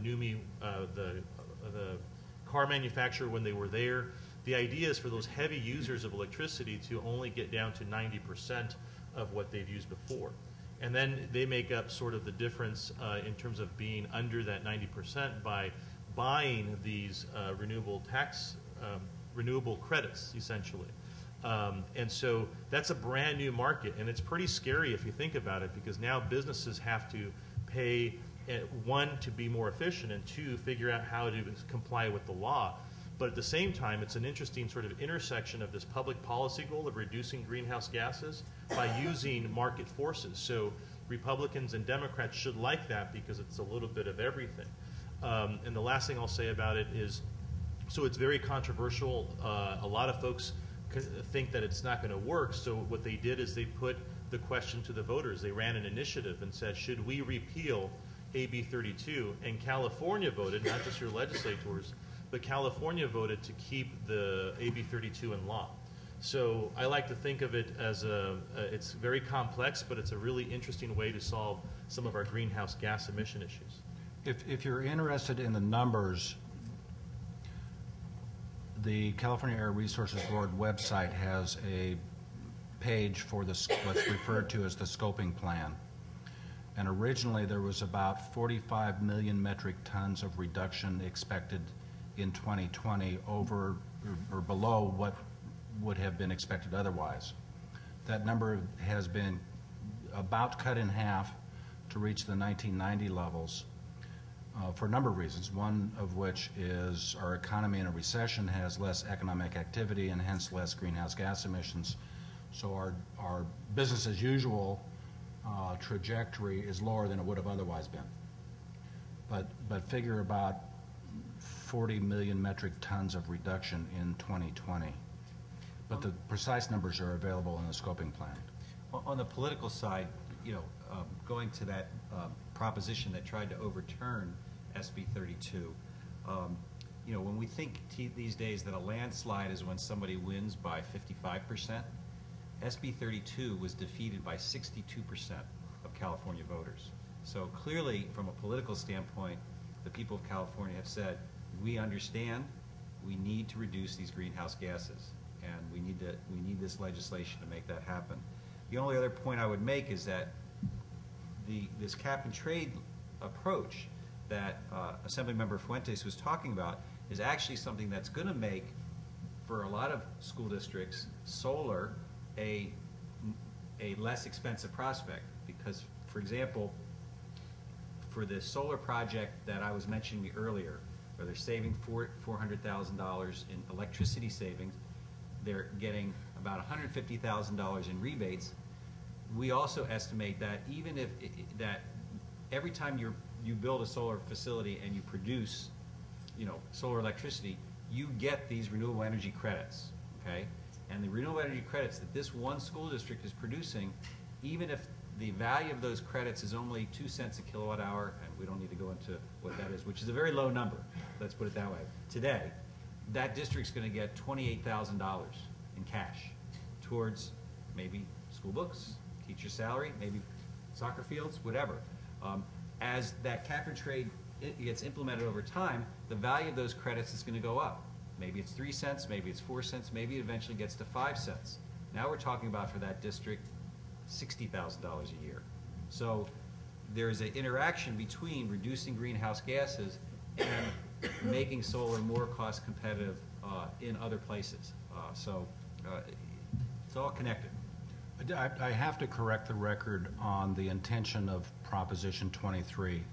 NUMMI, the car manufacturer when they were there. The idea is for those heavy users of electricity to only get down to 90% of what they've used before. And then they make up sort of the difference in terms of being under that 90% by buying these renewable credits, essentially. And so that's a brand new market, and it's pretty scary if you think about it, because now businesses have to pay, one, to be more efficient, and two, figure out how to comply with the law. But at the same time, it's an interesting sort of intersection of this public policy goal of reducing greenhouse gases by using market forces. So Republicans and Democrats should like that because it's a little bit of everything. And the last thing I'll say about it is, so it's very controversial. A lot of folks think that it's not going to work. So what they did is they put the question to the voters. They ran an initiative and said, should we repeal AB 32? And California voted, not just your legislators, but California voted to keep the AB 32 in law. So I like to think of it as it's very complex, but it's a really interesting way to solve some of our greenhouse gas emission issues. If you're interested in the numbers, the California Air Resources Board website has a page for what's referred to as the scoping plan. And originally there was about 45 million metric tons of reduction expected in 2020 over or below what would have been expected otherwise. That number has been about cut in half to reach the 1990 levels for a number of reasons, one of which is our economy in a recession has less economic activity and hence less greenhouse gas emissions. So our business as usual trajectory is lower than it would have otherwise been. But figure about 40 million metric tons of reduction in 2020. But the precise numbers are available in the scoping plan. On the political side, going to that proposition that tried to overturn SB 32, when we think these days that a landslide is when somebody wins by 55%, SB 32 was defeated by 62% of California voters. So clearly, from a political standpoint, the people of California have said, we understand we need to reduce these greenhouse gases, and we need this legislation to make that happen. The only other point I would make is that this cap and trade approach that Assemblymember Fuentes was talking about is actually something that's going to make, for a lot of school districts, solar a less expensive prospect. Because, for example, for the solar project that I was mentioning earlier, where they're saving $400,000 in electricity savings, they're getting about $150,000 in rebates. We also estimate that even if that every time you build a solar facility and you produce, solar electricity, you get these renewable energy credits, okay? And the renewable energy credits that this one school district is producing, even if the value of those credits is only 2 cents a kilowatt hour, and we don't need to go into what that is, which is a very low number, let's put it that way. Today, that district's going to get $28,000 in cash towards maybe school books, teacher salary, maybe soccer fields, whatever. As that cap and trade gets implemented over time, the value of those credits is going to go up. Maybe it's 3 cents, maybe it's 4 cents, maybe it eventually gets to 5 cents. Now we're talking about, for that district, $60,000 a year. So there's an interaction between reducing greenhouse gases and making solar more cost competitive in other places. So it's all connected. I have to correct the record on the intention of Proposition 23.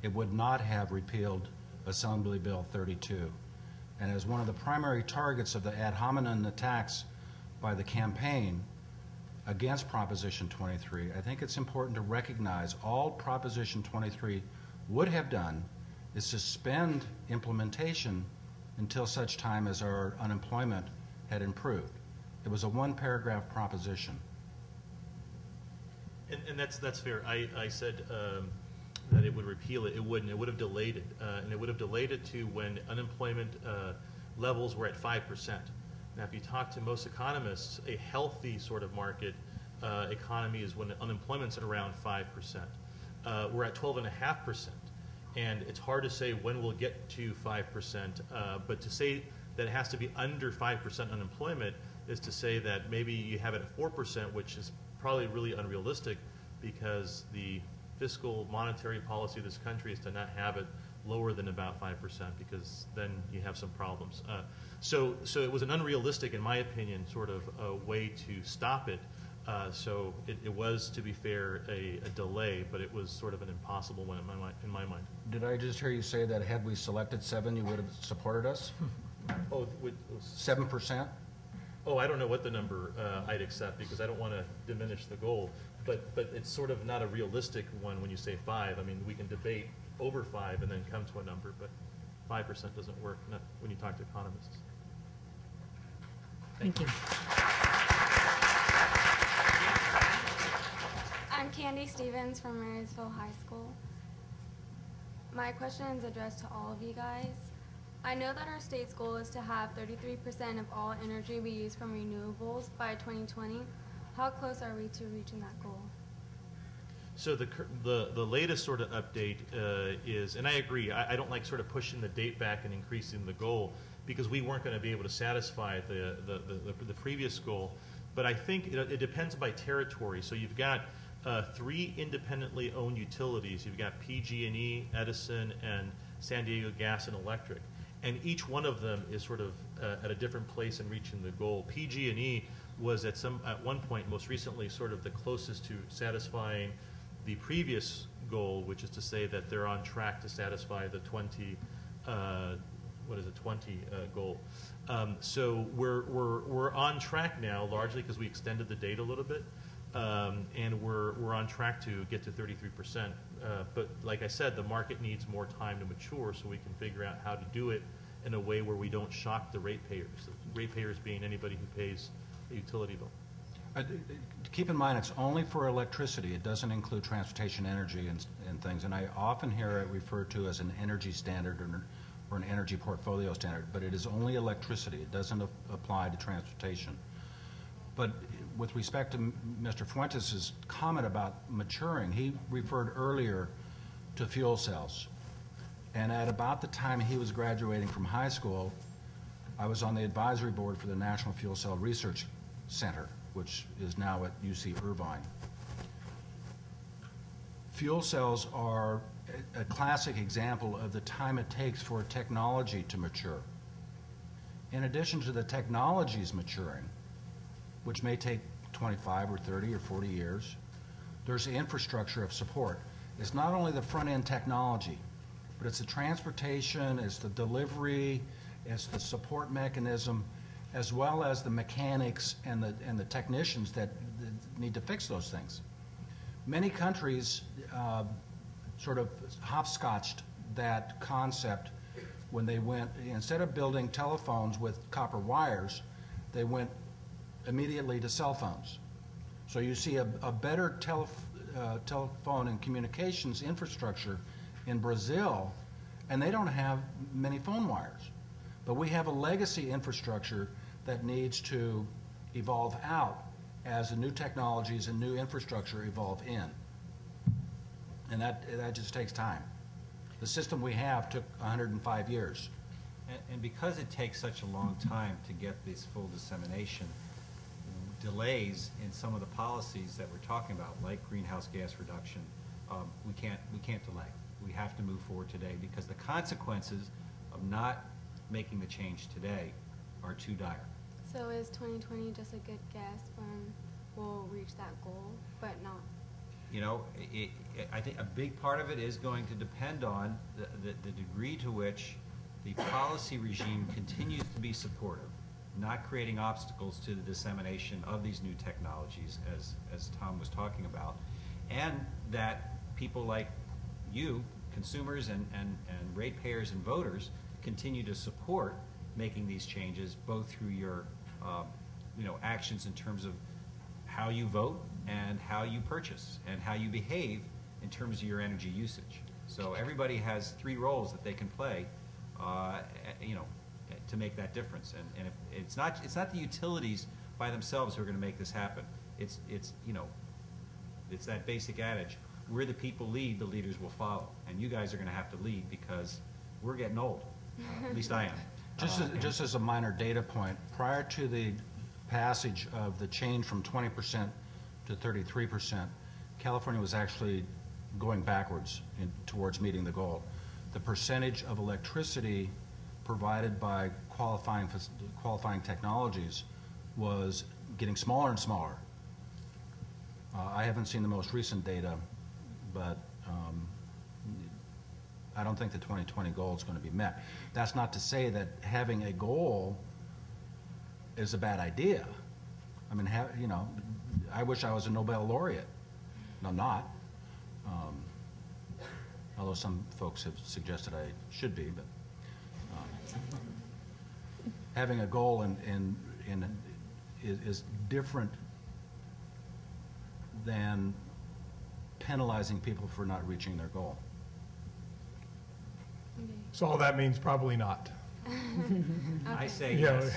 It would not have repealed Assembly Bill 32. And as one of the primary targets of the ad hominem attacks by the campaign against Proposition 23, I think it's important to recognize all Proposition 23 would have done is suspend implementation until such time as our unemployment had improved. It was a one-paragraph proposition. And that's fair. I said that it would repeal it. It wouldn't. It would have delayed it. And it would have delayed it to when unemployment levels were at 5%. Now, if you talk to most economists, a healthy sort of market economy is when unemployment's at around 5%. We're at 12.5%. And it's hard to say when we'll get to 5%. But to say that it has to be under 5% unemployment is to say that maybe you have it at 4%, which is probably really unrealistic, because the fiscal monetary policy of this country is to not have it lower than about 5%, because then you have some problems. So it was an unrealistic, in my opinion, sort of a way to stop it. So it was, to be fair, a delay, but it was sort of an impossible one in my mind. Did I just hear you say that had we selected 7, you would have supported us? Oh, 7%? Oh, I don't know what the number I'd accept because I don't want to diminish the goal, but it's sort of not a realistic one when you say 5. I mean, we can debate over 5 and then come to a number, but 5% doesn't work not when you talk to economists. Thank you. I'm Candy Stevens from Marysville High School. My question is addressed to all of you guys. I know that our state's goal is to have 33% of all energy we use from renewables by 2020. How close are we to reaching that goal? So the latest sort of update is, and I agree, I don't like sort of pushing the date back and increasing the goal because we weren't going to be able to satisfy the previous goal. But I think it depends by territory. So you've got 3 independently owned utilities. You've got PG&E, Edison, and San Diego Gas and Electric. And each one of them is sort of at a different place in reaching the goal. PG&E was at one point, most recently, sort of the closest to satisfying the previous goal, which is to say that they're on track to satisfy the 20 goal. So we're on track now, largely because we extended the date a little bit, and we're on track to get to 33%. But like I said, the market needs more time to mature, so we can figure out how to do it in a way where we don't shock the ratepayers. The ratepayers being anybody who pays a utility bill. Keep in mind, it's only for electricity. It doesn't include transportation, energy, and things. And I often hear it referred to as an energy standard or an energy portfolio standard, but it is only electricity. It doesn't apply to transportation. But with respect to Mr. Fuentes' comment about maturing, he referred earlier to fuel cells. And at about the time he was graduating from high school, I was on the advisory board for the National Fuel Cell Research Center, which is now at UC Irvine. Fuel cells are a classic example of the time it takes for technology to mature. In addition to the technologies maturing, which may take 25 or 30 or 40 years, there's the infrastructure of support. It's not only the front-end technology, but it's the transportation, it's the delivery, it's the support mechanism, as well as the mechanics and the technicians that need to fix those things. Many countries sort of hopscotched that concept when they went, instead of building telephones with copper wires, they went immediately to cell phones. So you see a better telephone and communications infrastructure in Brazil, and they don't have many phone wires. But we have a legacy infrastructure that needs to evolve out as the new technologies and new infrastructure evolve in. And that just takes time. The system we have took 105 years. And because it takes such a long time to get this full dissemination, delays in some of the policies that we're talking about, like greenhouse gas reduction, we can't delay. We have to move forward today because the consequences of not making the change today are too dire. So is 2020 just a good guess when we'll reach that goal, but not? You know, I think a big part of it is going to depend on the degree to which the policy regime continues to be supportive, not creating obstacles to the dissemination of these new technologies, as Tom was talking about, and that people like you, consumers and ratepayers and voters, continue to support making these changes, both through your actions in terms of how you vote and how you purchase and how you behave in terms of your energy usage. So everybody has 3 roles that they can play, to make that difference. And if it's not the utilities by themselves who are going to make this happen. It's that basic adage: where the people lead, the leaders will follow. And you guys are going to have to lead because we're getting old. At least I am. Just as a minor data point, prior to the passage of the change from 20% to 33%, California was actually going backwards towards meeting the goal. The percentage of electricity provided by qualifying technologies was getting smaller and smaller. I haven't seen the most recent data, but I don't think the 2020 goal is going to be met. That's not to say that having a goal is a bad idea. I mean, you know, I wish I was a Nobel laureate. No, I'm not. Although some folks have suggested I should be, but having a goal is different than penalizing people for not reaching their goal. So all that means probably not. I say Yeah. yes.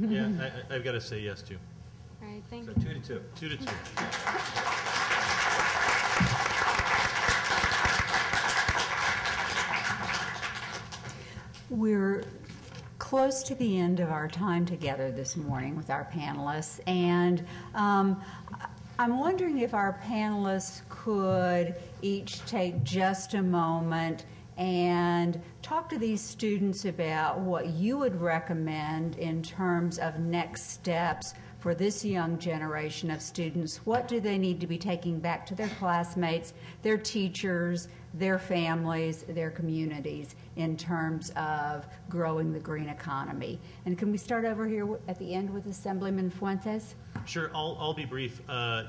Yeah, I've got to say yes too. All right, thank So you. 2-2. 2-2. We're close to the end of our time together this morning with our panelists, and I'm wondering if our panelists could each take just a moment and talk to these students about what you would recommend in terms of next steps for this young generation of students. What do they need to be taking back to their classmates, their teachers, their families, their communities in terms of growing the green economy? And can we start over here at the end with Assemblyman Fuentes? Sure, I'll be brief.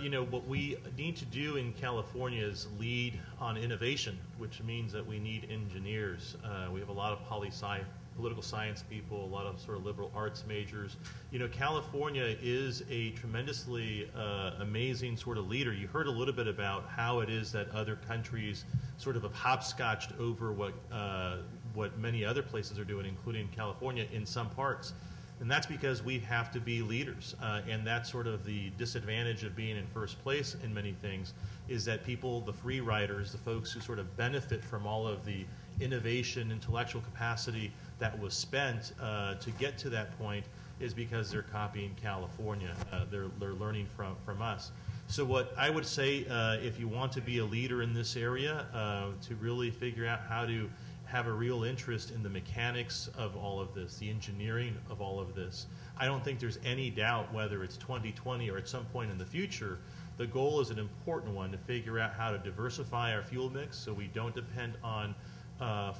You know, what we need to do in California is lead on innovation, which means that we need engineers. We have a lot of political science people, a lot of sort of liberal arts majors. You know, California is a tremendously amazing sort of leader. You heard a little bit about how it is that other countries sort of have hopscotched over what many other places are doing, including California in some parts. And that's because we have to be leaders. And that's sort of the disadvantage of being in first place in many things, is that people, the free riders, the folks who sort of benefit from all of the innovation, intellectual capacity that was spent to get to that point, is because they're copying California. They're learning from us. So what I would say, if you want to be a leader in this area, to really figure out how to have a real interest in the mechanics of all of this, the engineering of all of this. I don't think there's any doubt whether it's 2020 or at some point in the future, the goal is an important one, to figure out how to diversify our fuel mix so we don't depend on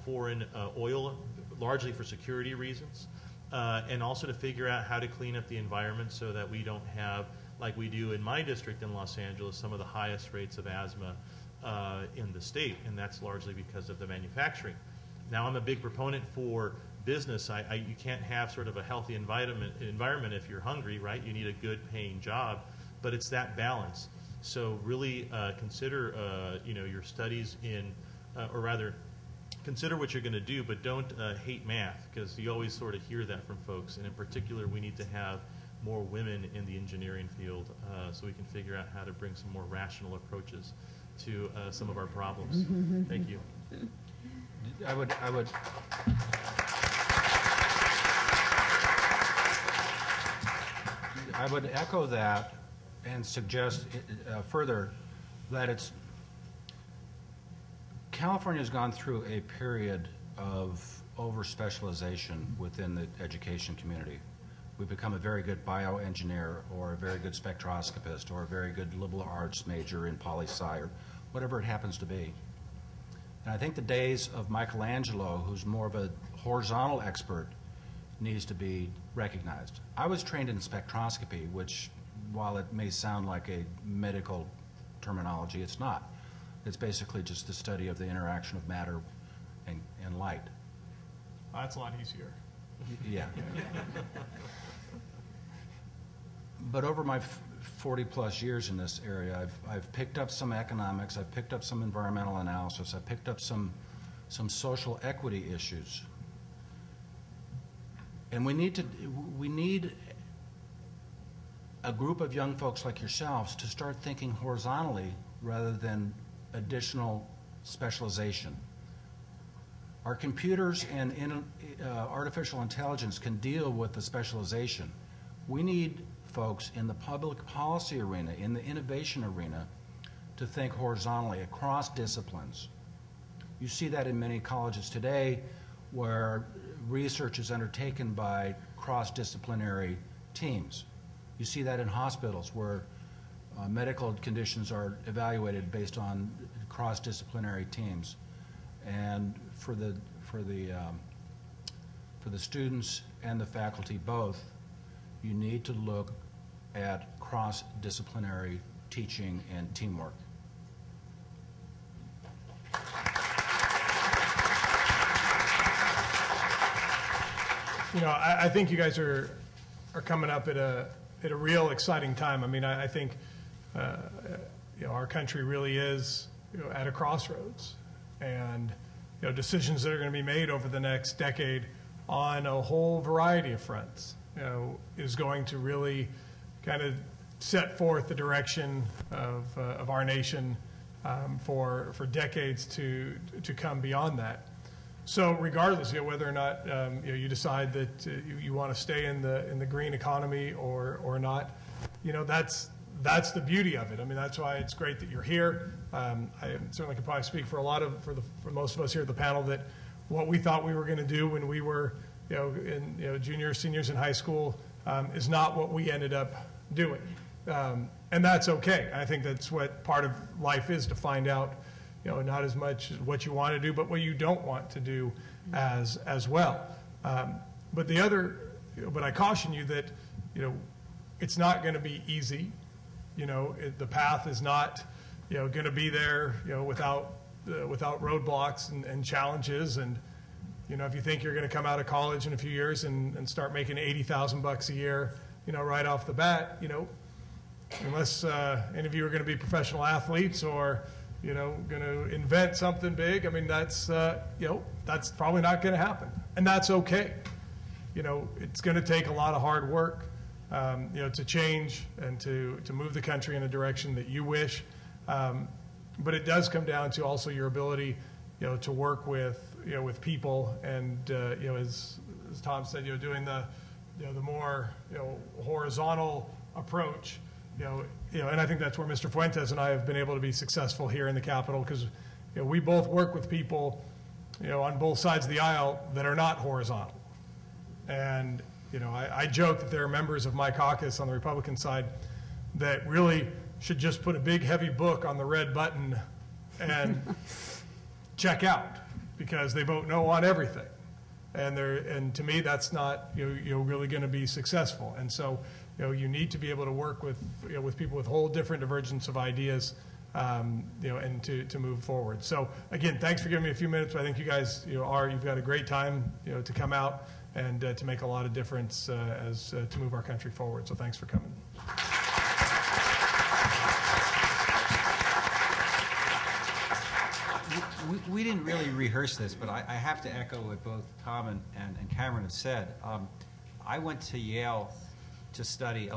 foreign oil, largely for security reasons, and also to figure out how to clean up the environment so that we don't have, like we do in my district in Los Angeles, some of the highest rates of asthma in the state, and that's largely because of the manufacturing. Now, I'm a big proponent for business. You can't have sort of a healthy environment if you're hungry, right? You need a good paying job, but it's that balance. So really consider your studies in, or rather, consider what you're going to do, but don't hate math, because you always sort of hear that from folks. And in particular, we need to have more women in the engineering field so we can figure out how to bring some more rational approaches to some of our problems. Thank you. I would echo that and suggest further that California has gone through a period of over-specialization within the education community. We've become a very good bioengineer or a very good spectroscopist or a very good liberal arts major in poli-sci or whatever it happens to be. And I think the days of Michelangelo, who's more of a horizontal expert, needs to be recognized. I was trained in spectroscopy, which, while it may sound like a medical terminology, it's not. It's basically just the study of the interaction of matter and light. That's a lot easier. Yeah. But over my 40-plus years in this area, I've picked up some economics, I've picked up some environmental analysis, I've picked up some social equity issues. And we need a group of young folks like yourselves to start thinking horizontally rather than additional specialization. Our computers and artificial intelligence can deal with the specialization. We need folks in the public policy arena, in the innovation arena, to think horizontally across disciplines. You see that in many colleges today where research is undertaken by cross-disciplinary teams. You see that in hospitals where medical conditions are evaluated based on cross-disciplinary teams. And for the students and the faculty both, you need to look at cross-disciplinary teaching and teamwork. You know, I think you guys are coming up at a real exciting time. I mean, I think you know, our country really is, you know, at a crossroads, and you know, decisions that are going to be made over the next decade on a whole variety of fronts, you know, is going to really kind of set forth the direction of our nation for decades to come beyond that. So regardless, you know, whether or not you know, you decide that you want to stay in the green economy or not, you know, that's the beauty of it. I mean, that's why it's great that you're here. I certainly could probably speak for for most of us here at the panel that what we thought we were going to do when we were, you know, in, you know, juniors, seniors in high school is not what we ended up doing, and that's okay. I think that's what part of life is, to find out, you know, not as much what you want to do, but what you don't want to do as well. But I caution you that, you know, it's not going to be easy. You know, the path is not, you know, going to be there, you know, without roadblocks and challenges. And, you know, if you think you're going to come out of college in a few years and start making $80,000 a year, you know, right off the bat, you know, unless any of you are going to be professional athletes or, you know, going to invent something big, I mean, that's, you know, that's probably not going to happen. And that's okay. You know, it's going to take a lot of hard work, you know, to change and to move the country in a direction that you wish. But it does come down to also your ability, you know, to work with, you know, with people and, you know, as Tom said, you know, doing the more, you know, horizontal approach, you know, and I think that's where Mr. Fuentes and I have been able to be successful here in the Capitol, because, you know, we both work with people, you know, on both sides of the aisle that are not horizontal. And, you know, I joke that there are members of my caucus on the Republican side that really should just put a big heavy book on the red button and check out, because they vote no on everything. And to me, that's not, you know, really going to be successful. And so, you know, you need to be able to work with, you know, with people with whole different divergence of ideas, you know, and to move forward. So again, thanks for giving me a few minutes. I think you guys, you know, you've got a great time, you know, to come out and to make a lot of difference to move our country forward. So thanks for coming. We didn't really rehearse this, but I have to echo what both Tom and Cameron have said. I went to Yale to study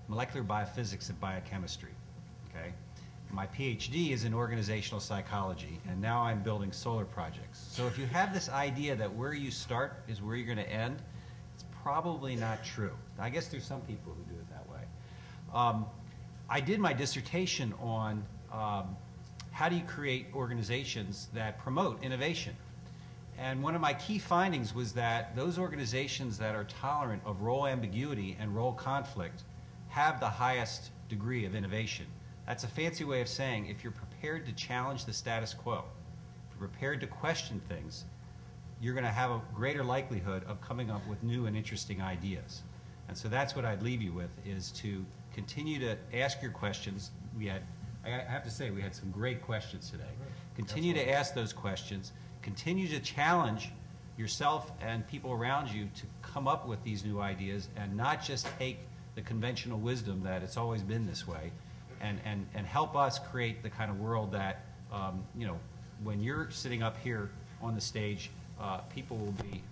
molecular biophysics and biochemistry. Okay, my PhD is in organizational psychology, and now I'm building solar projects. So if you have this idea that where you start is where you're going to end, it's probably not true. I guess there's some people who do it that way. I did my dissertation on how do you create organizations that promote innovation? And one of my key findings was that those organizations that are tolerant of role ambiguity and role conflict have the highest degree of innovation. That's a fancy way of saying if you're prepared to challenge the status quo, if you're prepared to question things, you're going to have a greater likelihood of coming up with new and interesting ideas. And so that's what I'd leave you with, is to continue to ask your questions. I have to say, we had some great questions today. Continue to ask those questions. Continue to challenge yourself and people around you to come up with these new ideas and not just take the conventional wisdom that it's always been this way, and help us create the kind of world that, you know, when you're sitting up here on the stage, people will be,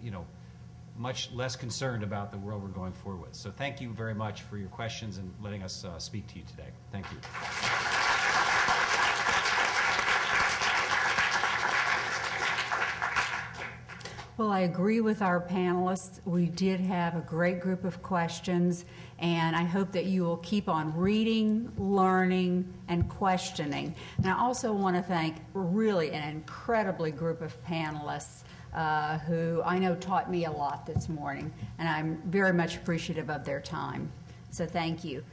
you know, much less concerned about the world we're going forward with. So thank you very much for your questions and letting us speak to you today. Thank you. Well, I agree with our panelists. We did have a great group of questions, and I hope that you will keep on reading, learning, and questioning. And I also want to thank really an incredibly group of panelists who I know taught me a lot this morning, and I'm very much appreciative of their time. So thank you.